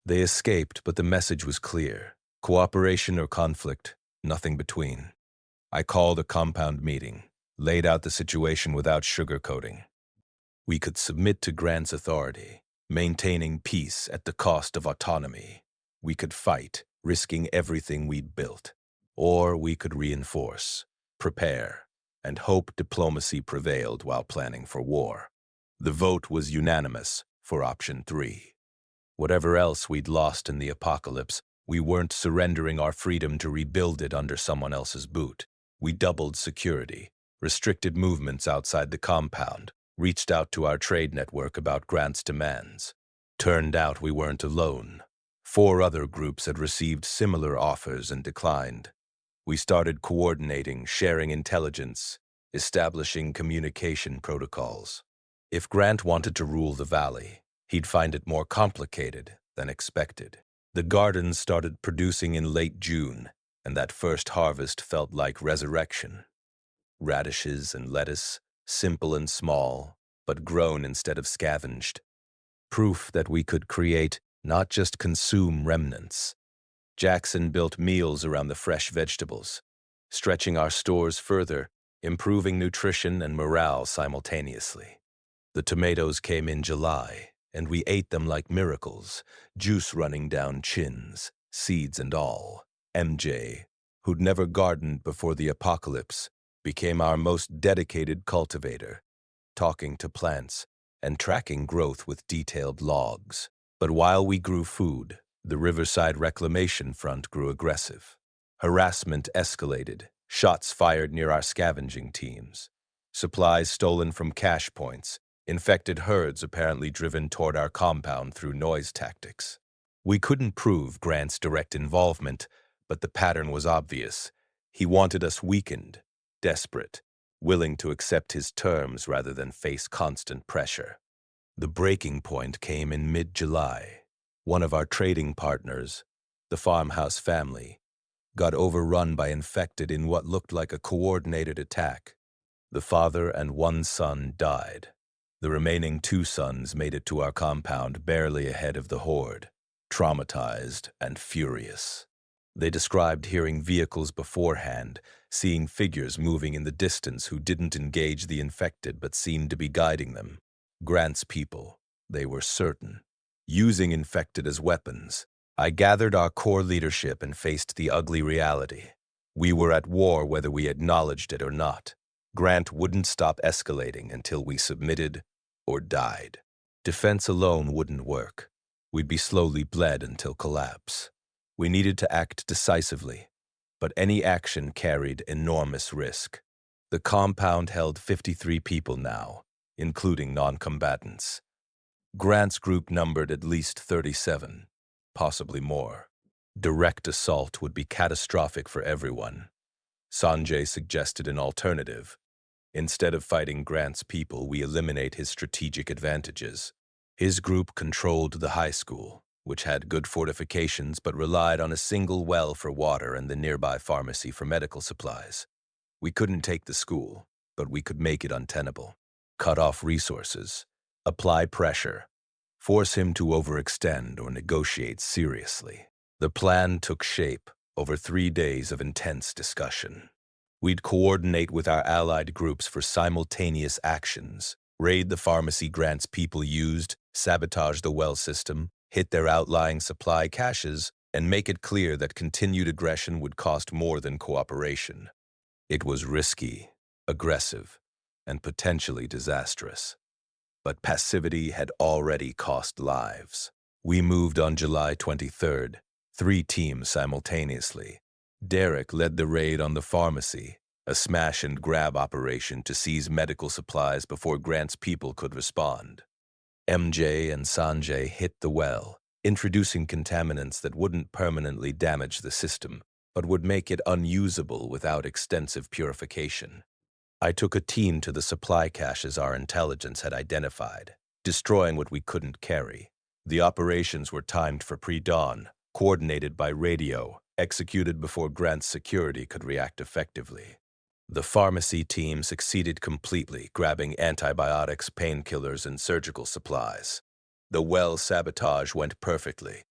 They escaped, but the message was clear. Cooperation or conflict, nothing between. I called a compound meeting, laid out the situation without sugarcoating. We could submit to Grant's authority, maintaining peace at the cost of autonomy. We could fight, risking everything we'd built. Or we could reinforce, prepare, and hope diplomacy prevailed while planning for war. The vote was unanimous for option 3. Whatever else we'd lost in the apocalypse, we weren't surrendering our freedom to rebuild it under someone else's boot. We doubled security, restricted movements outside the compound, reached out to our trade network about Grant's demands. Turned out we weren't alone. 4 other groups had received similar offers and declined. We started coordinating, sharing intelligence, establishing communication protocols. If Grant wanted to rule the valley, he'd find it more complicated than expected. The gardens started producing in late June, and that first harvest felt like resurrection. Radishes and lettuce, simple and small, but grown instead of scavenged. Proof that we could create, not just consume, remnants. Jackson built meals around the fresh vegetables, stretching our stores further, improving nutrition and morale simultaneously. The tomatoes came in July, and we ate them like miracles, juice running down chins, seeds and all. MJ, who'd never gardened before the apocalypse, became our most dedicated cultivator, talking to plants and tracking growth with detailed logs. But while we grew food, the Riverside Reclamation Front grew aggressive. Harassment escalated, shots fired near our scavenging teams, supplies stolen from cache points, infected herds apparently driven toward our compound through noise tactics. We couldn't prove Grant's direct involvement, but the pattern was obvious. He wanted us weakened, desperate, willing to accept his terms rather than face constant pressure. The breaking point came in mid-July. One of our trading partners, the farmhouse family, got overrun by infected in what looked like a coordinated attack. The father and 1 son died. The remaining 2 sons made it to our compound barely ahead of the horde, traumatized and furious. They described hearing vehicles beforehand, seeing figures moving in the distance who didn't engage the infected but seemed to be guiding them. Grant's people, they were certain. Using infected as weapons, I gathered our core leadership and faced the ugly reality. We were at war whether we acknowledged it or not. Grant wouldn't stop escalating until we submitted or died. Defense alone wouldn't work. We'd be slowly bled until collapse. We needed to act decisively, but any action carried enormous risk. The compound held 53 people now, including non-combatants. Grant's group numbered at least 37, possibly more. Direct assault would be catastrophic for everyone. Sanjay suggested an alternative. Instead of fighting Grant's people, we eliminate his strategic advantages. His group controlled the high school, which had good fortifications but relied on a single well for water and the nearby pharmacy for medical supplies. We couldn't take the school, but we could make it untenable. Cut off resources, apply pressure, force him to overextend or negotiate seriously. The plan took shape over 3 days of intense discussion. We'd coordinate with our allied groups for simultaneous actions, raid the pharmacy Grant's people used, sabotage the well system, hit their outlying supply caches, and make it clear that continued aggression would cost more than cooperation. It was risky, aggressive, and potentially disastrous. But passivity had already cost lives. We moved on July 23rd, 3 teams simultaneously. Derek led the raid on the pharmacy, a smash-and-grab operation to seize medical supplies before Grant's people could respond. MJ and Sanjay hit the well, introducing contaminants that wouldn't permanently damage the system, but would make it unusable without extensive purification. I took a team to the supply caches our intelligence had identified, destroying what we couldn't carry. The operations were timed for pre-dawn, coordinated by radio, executed before Grant's security could react effectively. The pharmacy team succeeded completely, grabbing antibiotics, painkillers, and surgical supplies. The well sabotage went perfectly.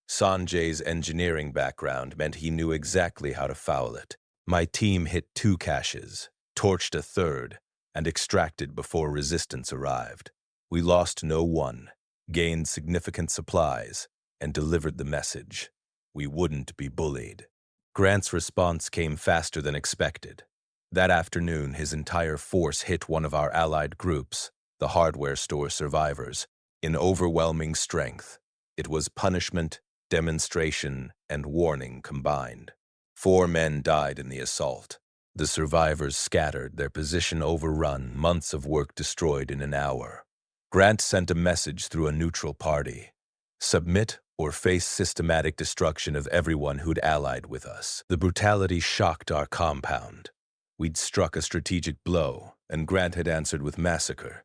Sanjay's engineering background meant he knew exactly how to foul it. My team hit 2 caches, torched a third, and extracted before resistance arrived. We lost no one, gained significant supplies, and delivered the message. We wouldn't be bullied. Grant's response came faster than expected. That afternoon, his entire force hit one of our allied groups, the hardware store survivors, in overwhelming strength. It was punishment, demonstration, and warning combined. 4 men died in the assault. The survivors scattered, their position overrun, months of work destroyed in an hour. Grant sent a message through a neutral party. Submit or face systematic destruction of everyone who'd allied with us. The brutality shocked our compound. We'd struck a strategic blow, and Grant had answered with massacre.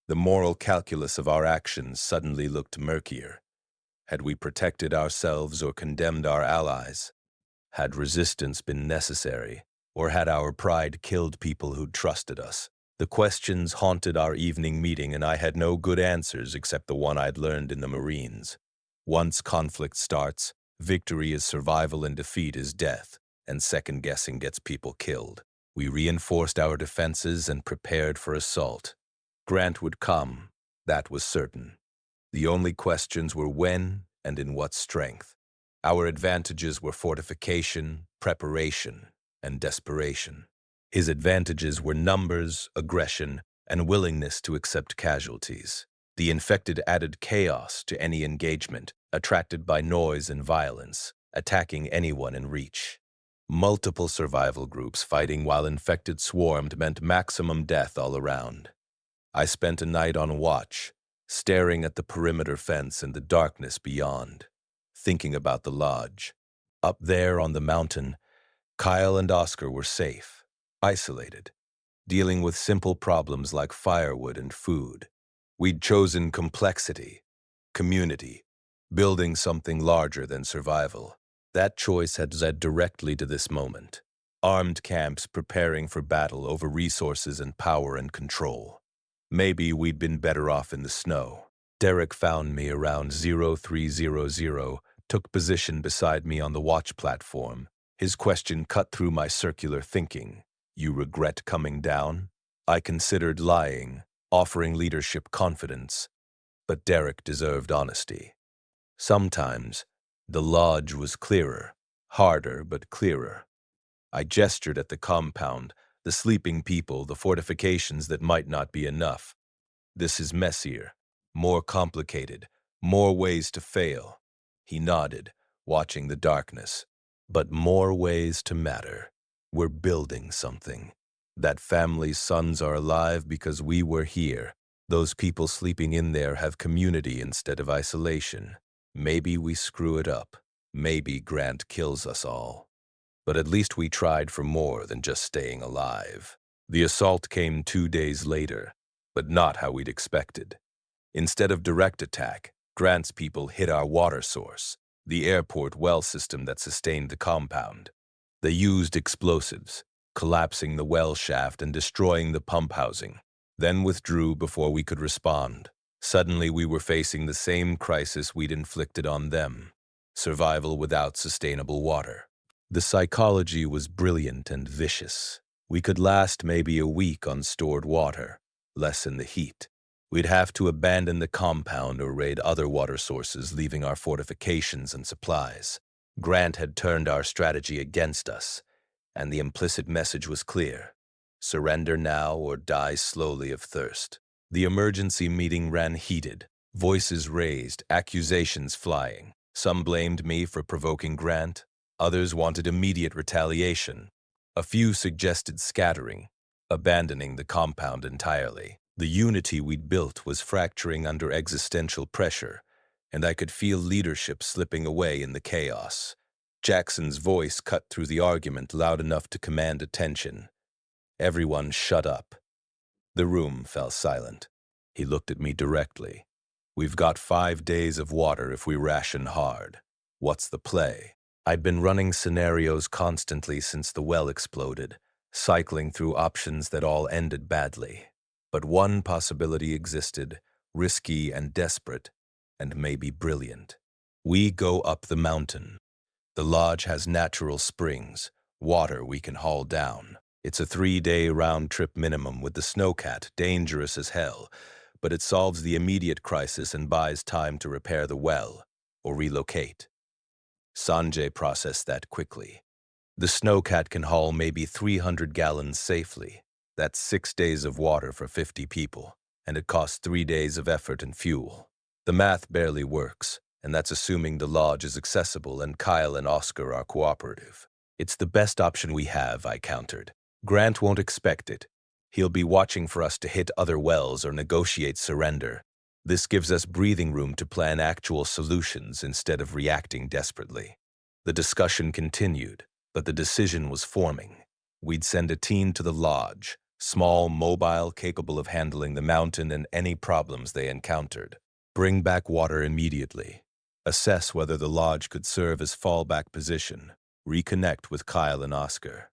The moral calculus of our actions suddenly looked murkier. Had we protected ourselves or condemned our allies? Had resistance been necessary, or had our pride killed people who'd trusted us? The questions haunted our evening meeting, and I had no good answers except the one I'd learned in the Marines. Once conflict starts, victory is survival and defeat is death, and second-guessing gets people killed. We reinforced our defenses and prepared for assault. Grant would come, that was certain. The only questions were when and in what strength. Our advantages were fortification, preparation, and desperation. His advantages were numbers, aggression, and willingness to accept casualties. The infected added chaos to any engagement, attracted by noise and violence, attacking anyone in reach. Multiple survival groups fighting while infected swarmed meant maximum death all around. I spent a night on watch, staring at the perimeter fence and the darkness beyond, thinking about the lodge. Up there on the mountain, Kyle and Oscar were safe, isolated, dealing with simple problems like firewood and food. We'd chosen complexity, community, building something larger than survival. That choice had led directly to this moment. Armed camps preparing for battle over resources and power and control. Maybe we'd been better off in the snow. Derek found me around 0300, took position beside me on the watch platform. His question cut through my circular thinking. You regret coming down? I considered lying, offering leadership confidence. But Derek deserved honesty. Sometimes, the lodge was clearer, harder but clearer. I gestured at the compound, the sleeping people, the fortifications that might not be enough. This is messier, more complicated, more ways to fail. He nodded, watching the darkness. But more ways to matter. We're building something. That family's sons are alive because we were here. Those people sleeping in there have community instead of isolation. Maybe we screw it up. Maybe Grant kills us all. But at least we tried for more than just staying alive. The assault came 2 days later, but not how we'd expected. Instead of direct attack, Grant's people hit our water source, the airport well system that sustained the compound. They used explosives, collapsing the well shaft and destroying the pump housing, then withdrew before we could respond. Suddenly, we were facing the same crisis we'd inflicted on them: survival without sustainable water. The psychology was brilliant and vicious. We could last maybe a week on stored water, lessen the heat. We'd have to abandon the compound or raid other water sources, leaving our fortifications and supplies. Grant had turned our strategy against us, and the implicit message was clear: surrender now or die slowly of thirst. The emergency meeting ran heated, voices raised, accusations flying. Some blamed me for provoking Grant, others wanted immediate retaliation. A few suggested scattering, abandoning the compound entirely. The unity we'd built was fracturing under existential pressure, and I could feel leadership slipping away in the chaos. Jackson's voice cut through the argument loud enough to command attention. Everyone shut up. The room fell silent. He looked at me directly. We've got 5 days of water if we ration hard. What's the play? I'd been running scenarios constantly since the well exploded, cycling through options that all ended badly. But one possibility existed, risky and desperate, and maybe brilliant. We go up the mountain. The lodge has natural springs, water we can haul down. It's a 3-day round-trip minimum with the snowcat, dangerous as hell, but it solves the immediate crisis and buys time to repair the well or relocate. Sanjay processed that quickly. The snowcat can haul maybe 300 gallons safely. That's 6 days of water for 50 people, and it costs 3 days of effort and fuel. The math barely works, and that's assuming the lodge is accessible and Kyle and Oscar are cooperative. It's the best option we have, I countered. Grant won't expect it. He'll be watching for us to hit other wells or negotiate surrender. This gives us breathing room to plan actual solutions instead of reacting desperately. The discussion continued, but the decision was forming. We'd send a team to the lodge, small, mobile, capable of handling the mountain and any problems they encountered. Bring back water immediately. Assess whether the lodge could serve as fallback position. Reconnect with Kyle and Oscar.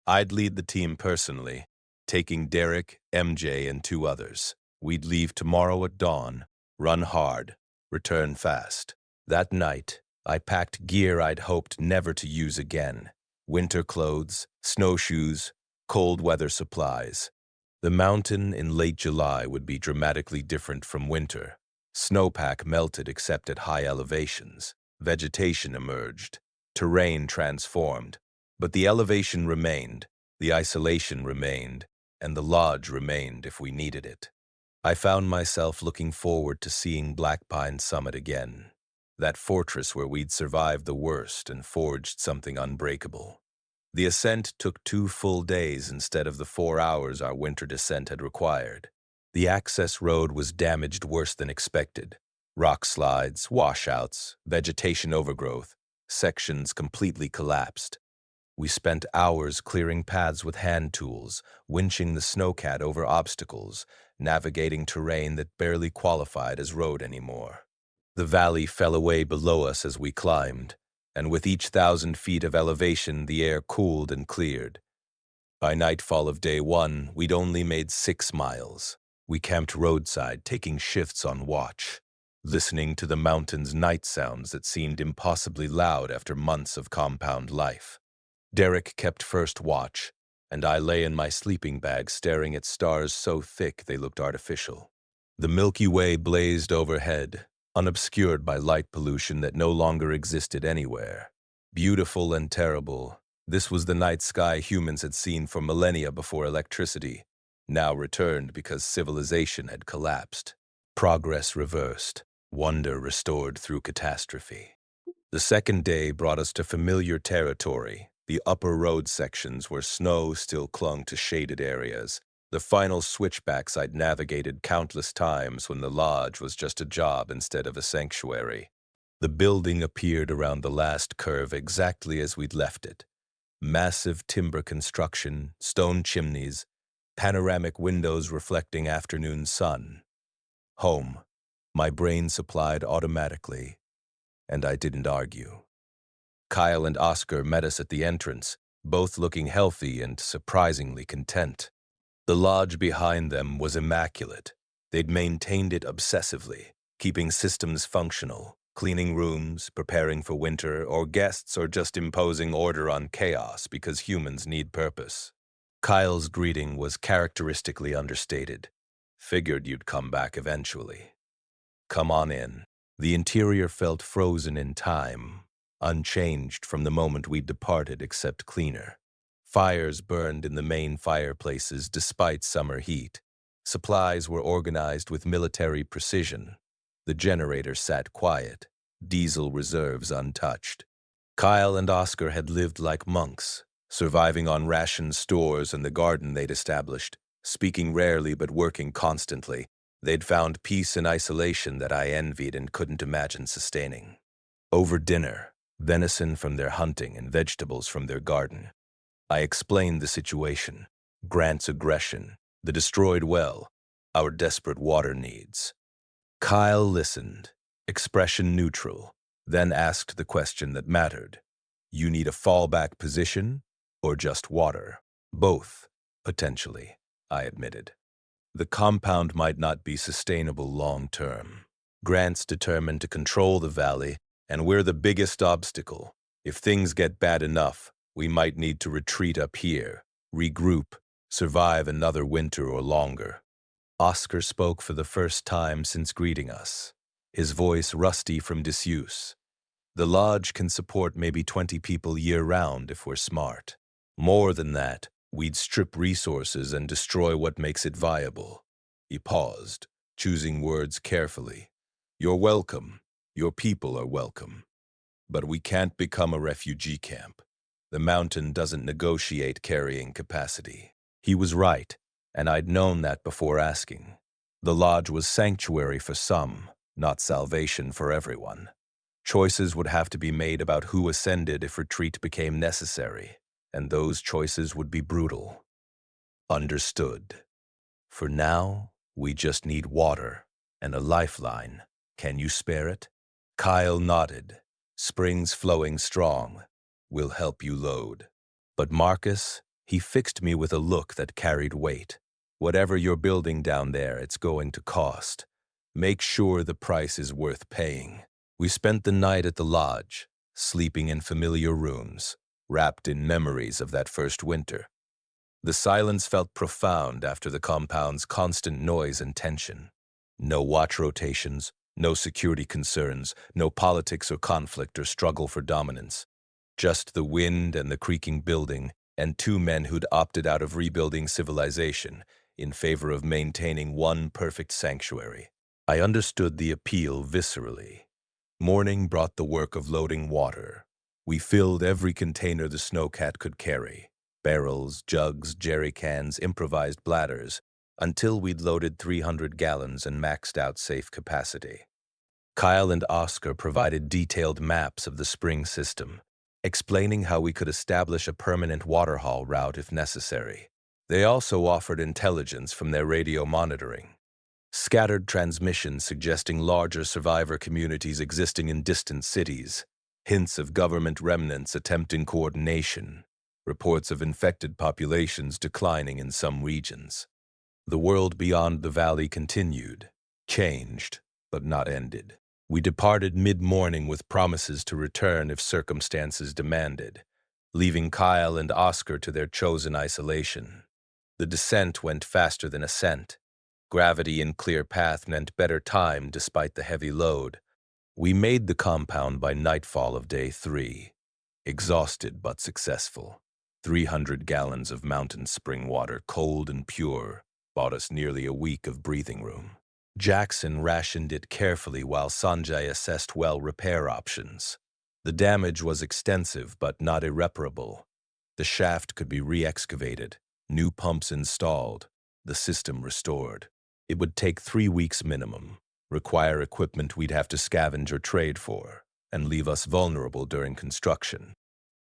I'd lead the team personally, taking Derek, MJ, and 2 others. We'd leave tomorrow at dawn, run hard, return fast. That night, I packed gear I'd hoped never to use again. Winter clothes, snowshoes, cold weather supplies. The mountain in late July would be dramatically different from winter. Snowpack melted except at high elevations. Vegetation emerged. Terrain transformed. But the elevation remained, the isolation remained, and the lodge remained if we needed it. I found myself looking forward to seeing Black Pine Summit again, that fortress where we'd survived the worst and forged something unbreakable. The ascent took 2 full days instead of the 4 hours our winter descent had required. The access road was damaged worse than expected. Rock slides, washouts, vegetation overgrowth, sections completely collapsed. We spent hours clearing paths with hand tools, winching the snowcat over obstacles, navigating terrain that barely qualified as road anymore. The valley fell away below us as we climbed, and with each 1,000 feet of elevation, the air cooled and cleared. By nightfall of day 1, we'd only made 6 miles. We camped roadside, taking shifts on watch, listening to the mountain's night sounds that seemed impossibly loud after months of compound life. Derek kept first watch, and I lay in my sleeping bag staring at stars so thick they looked artificial. The Milky Way blazed overhead, unobscured by light pollution that no longer existed anywhere. Beautiful and terrible, this was the night sky humans had seen for millennia before electricity, now returned because civilization had collapsed. Progress reversed, wonder restored through catastrophe. The second day brought us to familiar territory, the upper road sections where snow still clung to shaded areas, the final switchbacks I'd navigated countless times when the lodge was just a job instead of a sanctuary. The building appeared around the last curve exactly as we'd left it. Massive timber construction, stone chimneys, panoramic windows reflecting afternoon sun. Home, my brain supplied automatically, and I didn't argue. Kyle and Oscar met us at the entrance, both looking healthy and surprisingly content. The lodge behind them was immaculate. They'd maintained it obsessively, keeping systems functional, cleaning rooms, preparing for winter, or guests, or just imposing order on chaos because humans need purpose. Kyle's greeting was characteristically understated. Figured you'd come back eventually. Come on in. The interior felt frozen in time, unchanged from the moment we'd departed except cleaner. Fires burned in the main fireplaces despite summer heat. Supplies were organized with military precision. The generator sat quiet, diesel reserves untouched. Kyle and Oscar had lived like monks, surviving on ration stores and the garden they'd established, speaking rarely but working constantly. They'd found peace in isolation that I envied and couldn't imagine sustaining. Over dinner, venison from their hunting and vegetables from their garden, I explained the situation, Grant's aggression, the destroyed well, our desperate water needs. Kyle listened, expression neutral, then asked the question that mattered. You need a fallback position or just water? Both, potentially, I admitted. The compound might not be sustainable long term. Grant's determined to control the valley, and we're the biggest obstacle. If things get bad enough, we might need to retreat up here, regroup, survive another winter or longer. Oscar spoke for the first time since greeting us, his voice rusty from disuse. The lodge can support maybe 20 people year-round if we're smart. More than that, we'd strip resources and destroy what makes it viable. He paused, choosing words carefully. You're welcome. Your people are welcome. But we can't become a refugee camp. The mountain doesn't negotiate carrying capacity. He was right, and I'd known that before asking. The lodge was sanctuary for some, not salvation for everyone. Choices would have to be made about who ascended if retreat became necessary, and those choices would be brutal. Understood. For now, we just need water and a lifeline. Can you spare it? Kyle nodded. Springs flowing strong. We'll help you load. But Marcus, he fixed me with a look that carried weight. Whatever you're building down there, it's going to cost. Make sure the price is worth paying. We spent the night at the lodge, sleeping in familiar rooms, wrapped in memories of that first winter. The silence felt profound after the compound's constant noise and tension. No watch rotations, no security concerns, no politics or conflict or struggle for dominance. Just the wind and the creaking building, and two men who'd opted out of rebuilding civilization in favor of maintaining one perfect sanctuary. I understood the appeal viscerally. Morning brought the work of loading water. We filled every container the snowcat could carry, barrels, jugs, jerry cans, improvised bladders, until we'd loaded 300 gallons and maxed out safe capacity. Kyle and Oscar provided detailed maps of the spring system, explaining how we could establish a permanent waterhaul route if necessary. They also offered intelligence from their radio monitoring. Scattered transmissions suggesting larger survivor communities existing in distant cities, hints of government remnants attempting coordination, reports of infected populations declining in some regions. The world beyond the valley continued, changed, but not ended. We departed mid-morning with promises to return if circumstances demanded, leaving Kyle and Oscar to their chosen isolation. The descent went faster than ascent. Gravity and clear path meant better time despite the heavy load. We made the compound by nightfall of day 3, exhausted but successful. 300 gallons of mountain spring water, cold and pure, bought us nearly a week of breathing room. Jackson rationed it carefully while Sanjay assessed well repair options. The damage was extensive but not irreparable. The shaft could be re-excavated, new pumps installed, the system restored. It would take 3 weeks minimum, require equipment we'd have to scavenge or trade for, and leave us vulnerable during construction.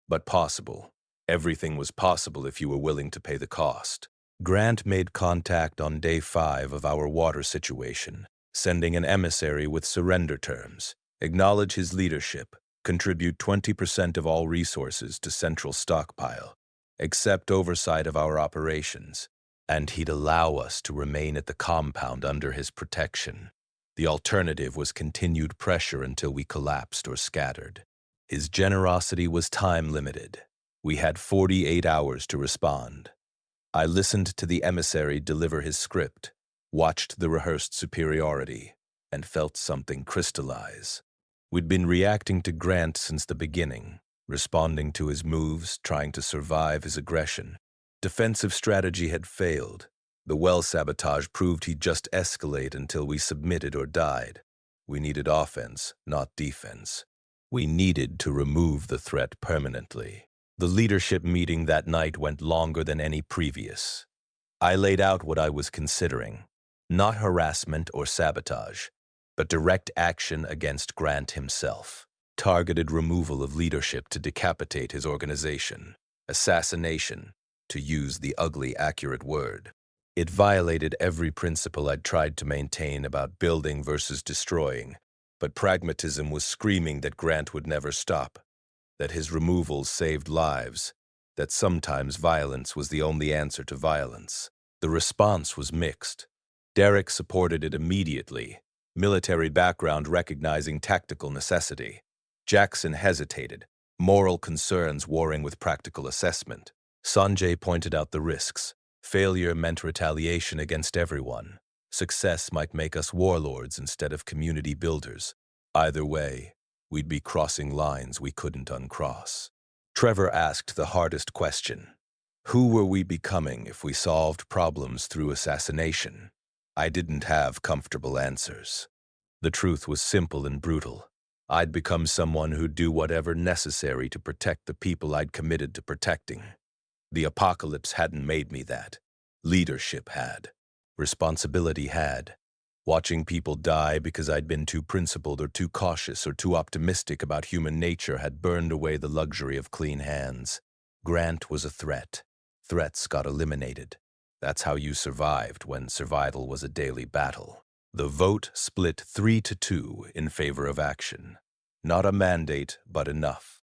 But possible. Everything was possible if you were willing to pay the cost. Grant made contact on day 5 of our water situation, sending an emissary with surrender terms, acknowledge his leadership, contribute 20% of all resources to central stockpile, accept oversight of our operations, and he'd allow us to remain at the compound under his protection. The alternative was continued pressure until we collapsed or scattered. His generosity was time-limited. We had 48 hours to respond. I listened to the emissary deliver his script, watched the rehearsed superiority, and felt something crystallize. We'd been reacting to Grant since the beginning, responding to his moves, trying to survive his aggression. Defensive strategy had failed. The well sabotage proved he'd just escalate until we submitted or died. We needed offense, not defense. We needed to remove the threat permanently. The leadership meeting that night went longer than any previous. I laid out what I was considering. Not harassment or sabotage, but direct action against Grant himself. Targeted removal of leadership to decapitate his organization. Assassination, to use the ugly, accurate word. It violated every principle I'd tried to maintain about building versus destroying, but pragmatism was screaming that Grant would never stop, that his removals saved lives, that sometimes violence was the only answer to violence. The response was mixed. Derek supported it immediately, military background recognizing tactical necessity. Jackson hesitated, moral concerns warring with practical assessment. Sanjay pointed out the risks. Failure meant retaliation against everyone. Success might make us warlords instead of community builders. Either way, we'd be crossing lines we couldn't uncross. Trevor asked the hardest question. Who were we becoming if we solved problems through assassination? I didn't have comfortable answers. The truth was simple and brutal. I'd become someone who'd do whatever necessary to protect the people I'd committed to protecting. The apocalypse hadn't made me that. Leadership had. Responsibility had. Watching people die because I'd been too principled or too cautious or too optimistic about human nature had burned away the luxury of clean hands. Grant was a threat. Threats got eliminated. That's how you survived when survival was a daily battle. The vote split 3-2 in favor of action. Not a mandate, but enough.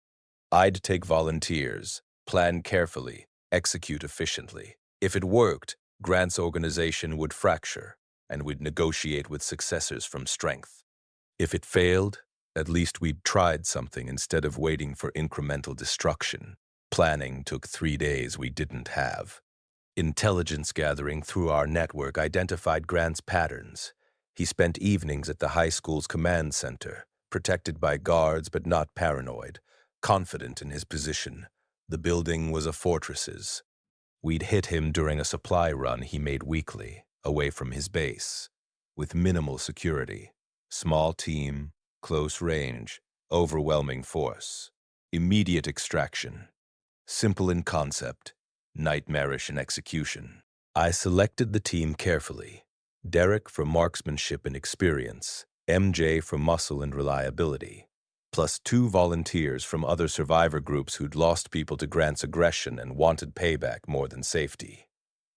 I'd take volunteers, plan carefully, execute efficiently. If it worked, Grant's organization would fracture, and we'd negotiate with successors from strength. If it failed, at least we'd tried something instead of waiting for incremental destruction. Planning took 3 days we didn't have. Intelligence gathering through our network identified Grant's patterns. He spent evenings at the high school's command center, protected by guards but not paranoid, confident in his position. The building was a fortress's. We'd hit him during a supply run he made weekly, away from his base, with minimal security. Small team, close range, overwhelming force. Immediate extraction. Simple in concept, nightmarish in execution. I selected the team carefully. Derek for marksmanship and experience, MJ for muscle and reliability, plus 2 volunteers from other survivor groups who'd lost people to Grant's aggression and wanted payback more than safety.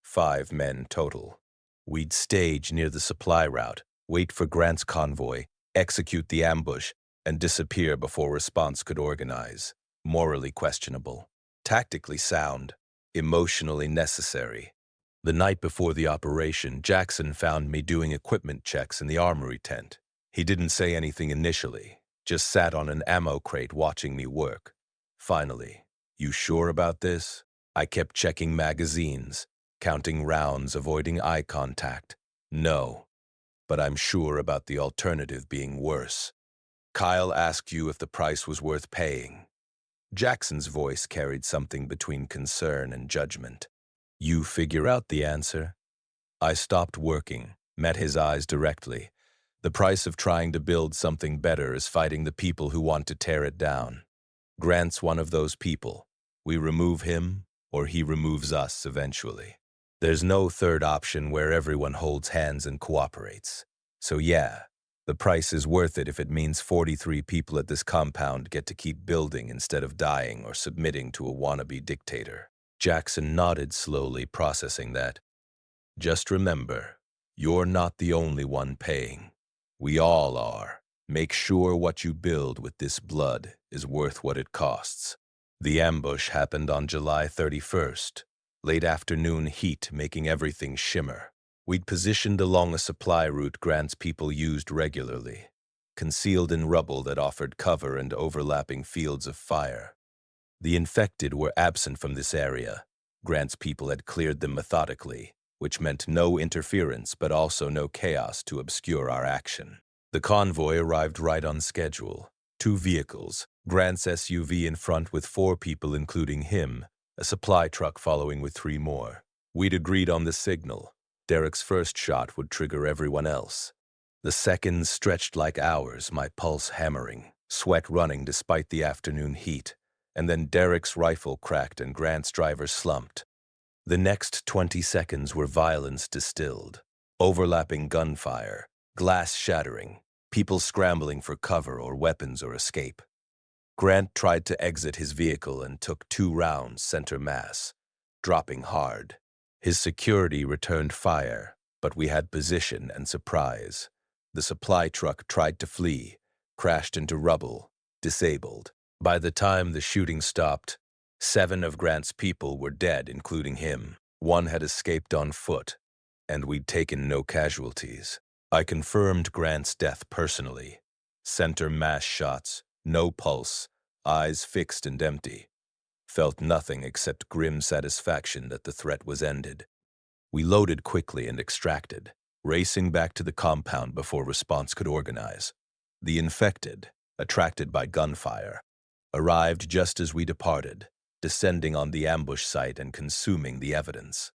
5 men total. We'd stage near the supply route, wait for Grant's convoy, execute the ambush, and disappear before response could organize. Morally questionable. Tactically sound. Emotionally necessary. The night before the operation, Jackson found me doing equipment checks in the armory tent. He didn't say anything initially, just sat on an ammo crate watching me work. Finally, "You sure about this?" I kept checking magazines, counting rounds, avoiding eye contact. "No, but I'm sure about the alternative being worse. Kyle asked you if the price was worth paying." Jackson's voice carried something between concern and judgment. "You figure out the answer." I stopped working, met his eyes directly. The price of trying to build something better is fighting the people who want to tear it down. Grant's one of those people. We remove him, or he removes us eventually. There's no third option where everyone holds hands and cooperates. So yeah, the price is worth it if it means 43 people at this compound get to keep building instead of dying or submitting to a wannabe dictator. Jackson nodded slowly, processing that. "Just remember, you're not the only one paying. We all are. Make sure what you build with this blood is worth what it costs." The ambush happened on July 31st, late afternoon heat making everything shimmer. We'd positioned along a supply route Grant's people used regularly, concealed in rubble that offered cover and overlapping fields of fire. The infected were absent from this area. Grant's people had cleared them methodically, which meant no interference but also no chaos to obscure our action. The convoy arrived right on schedule. 2 vehicles, Grant's SUV in front with 4 people including him, a supply truck following with 3 more. We'd agreed on the signal. Derek's first shot would trigger everyone else. The seconds stretched like hours, my pulse hammering, sweat running despite the afternoon heat. And then Derek's rifle cracked and Grant's driver slumped. The next 20 seconds were violence distilled. Overlapping gunfire, glass shattering, people scrambling for cover or weapons or escape. Grant tried to exit his vehicle and took 2 rounds center mass, dropping hard. His security returned fire, but we had position and surprise. The supply truck tried to flee, crashed into rubble, disabled. By the time the shooting stopped, 7 of Grant's people were dead, including him. 1 had escaped on foot, and we'd taken no casualties. I confirmed Grant's death personally. Center mass shots, no pulse, eyes fixed and empty. Felt nothing except grim satisfaction that the threat was ended. We loaded quickly and extracted, racing back to the compound before response could organize. The infected, attracted by gunfire, arrived just as we departed, descending on the ambush site and consuming the evidence.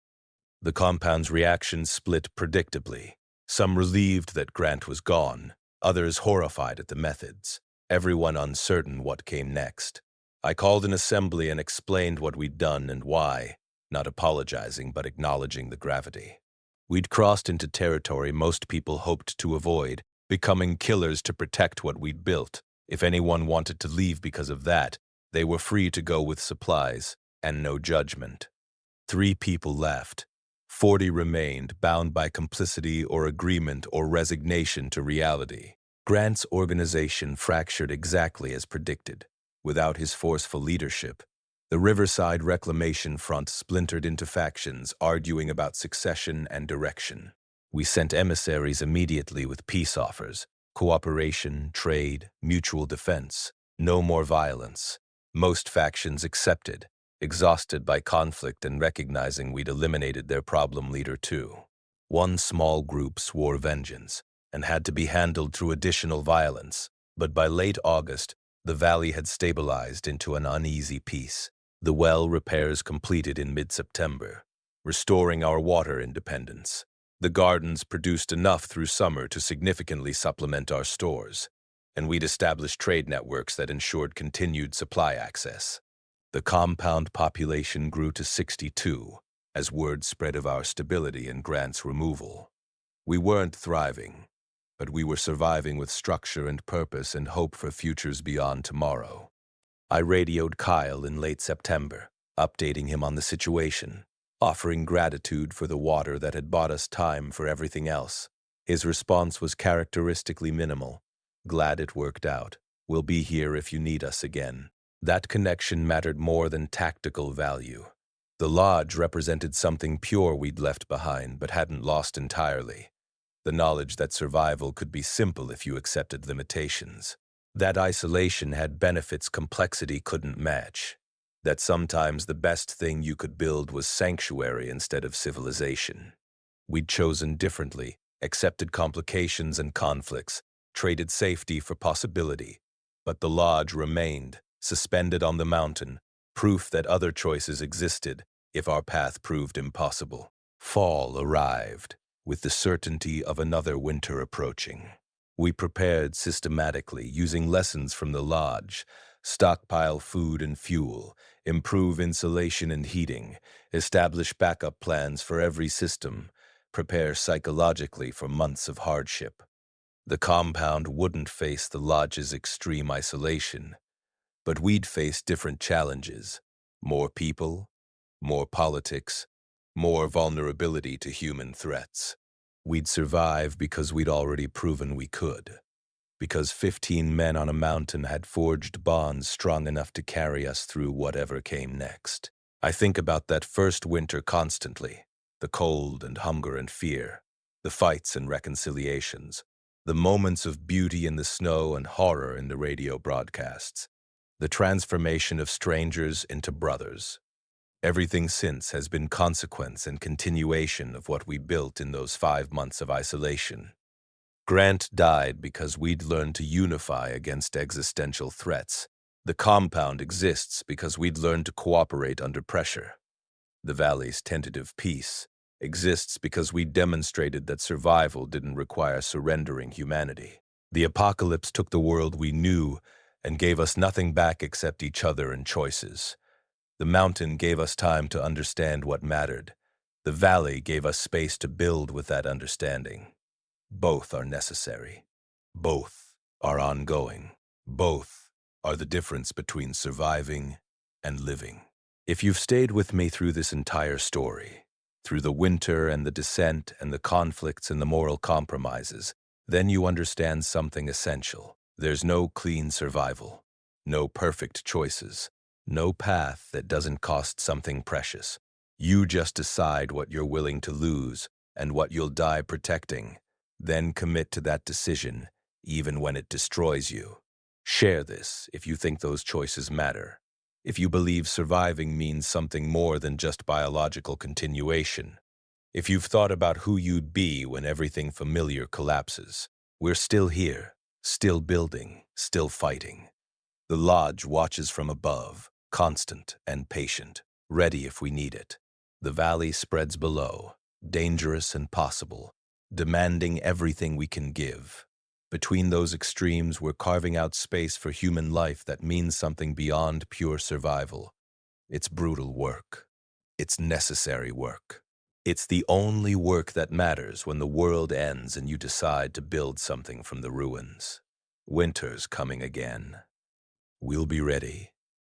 The compound's reactions split predictably, some relieved that Grant was gone, others horrified at the methods, everyone uncertain what came next. I called an assembly and explained what we'd done and why, not apologizing but acknowledging the gravity. We'd crossed into territory most people hoped to avoid, becoming killers to protect what we'd built. If anyone wanted to leave because of that, they were free to go with supplies, and no judgment. 3 people left. 40 remained, bound by complicity or agreement or resignation to reality. Grant's organization fractured exactly as predicted. Without his forceful leadership, the Riverside Reclamation Front splintered into factions, arguing about succession and direction. We sent emissaries immediately with peace offers, cooperation, trade, mutual defense, no more violence. Most factions accepted, exhausted by conflict and recognizing we'd eliminated their problem leader too. 1 small group swore vengeance and had to be handled through additional violence, but by late August, the valley had stabilized into an uneasy peace. The well repairs completed in mid-September, restoring our water independence. The gardens produced enough through summer to significantly supplement our stores, and we'd established trade networks that ensured continued supply access. The compound population grew to 62, as word spread of our stability and Grant's removal. We weren't thriving, but we were surviving with structure and purpose and hope for futures beyond tomorrow. I radioed Kyle in late September, updating him on the situation, offering gratitude for the water that had bought us time for everything else. His response was characteristically minimal. "Glad it worked out. We'll be here if you need us again." That connection mattered more than tactical value. The lodge represented something pure we'd left behind but hadn't lost entirely. The knowledge that survival could be simple if you accepted limitations. That isolation had benefits complexity couldn't match. That sometimes the best thing you could build was sanctuary instead of civilization. We'd chosen differently, accepted complications and conflicts, traded safety for possibility. But the lodge remained, suspended on the mountain, proof that other choices existed if our path proved impossible. Fall arrived, with the certainty of another winter approaching. We prepared systematically, using lessons from the lodge, stockpile food and fuel, improve insulation and heating, establish backup plans for every system, prepare psychologically for months of hardship. The compound wouldn't face the lodge's extreme isolation, but we'd face different challenges. More people, more politics, more vulnerability to human threats. We'd survive because we'd already proven we could. Because 15 men on a mountain had forged bonds strong enough to carry us through whatever came next. I think about that first winter constantly. The cold and hunger and fear. The fights and reconciliations. The moments of beauty in the snow and horror in the radio broadcasts. The transformation of strangers into brothers. Everything since has been consequence and continuation of what we built in those 5 months of isolation. Grant died because we'd learned to unify against existential threats. The compound exists because we'd learned to cooperate under pressure. The valley's tentative peace exists because we demonstrated that survival didn't require surrendering humanity. The apocalypse took the world we knew and gave us nothing back except each other and choices. The mountain gave us time to understand what mattered, The valley gave us space to build with that understanding. Both are necessary. Both are ongoing. Both are the difference between surviving and living. If you've stayed with me through this entire story, through the winter and the descent and the conflicts and the moral compromises, then you understand something essential. There's no clean survival, no perfect choices, no path that doesn't cost something precious. You just decide what you're willing to lose and what you'll die protecting. Then commit to that decision, even when it destroys you. Share this if you think those choices matter. If you believe surviving means something more than just biological continuation. If you've thought about who you'd be when everything familiar collapses. We're still here, still building, still fighting. The lodge watches from above, constant and patient, ready if we need it. The valley spreads below, dangerous and possible, demanding everything we can give. Between those extremes, we're carving out space for human life that means something beyond pure survival. It's brutal work. It's necessary work. It's the only work that matters when the world ends and you decide to build something from the ruins. Winter's coming again. We'll be ready.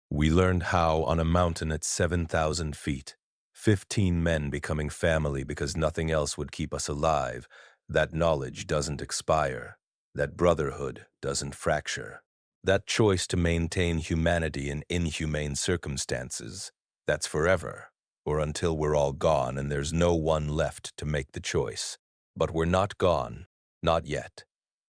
We learned how on a mountain at 7,000 feet, 15 men becoming family because nothing else would keep us alive. That knowledge doesn't expire. That brotherhood doesn't fracture. That choice to maintain humanity in inhumane circumstances, that's forever, or until we're all gone and there's no one left to make the choice. But we're not gone, not yet.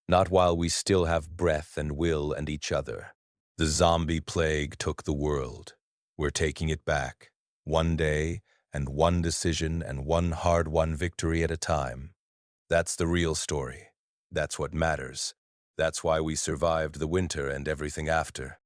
Not while we still have breath and will and each other. The zombie plague took the world. We're taking it back, one day and one decision and one hard-won victory at a time. That's the real story. That's what matters. That's why we survived the winter and everything after.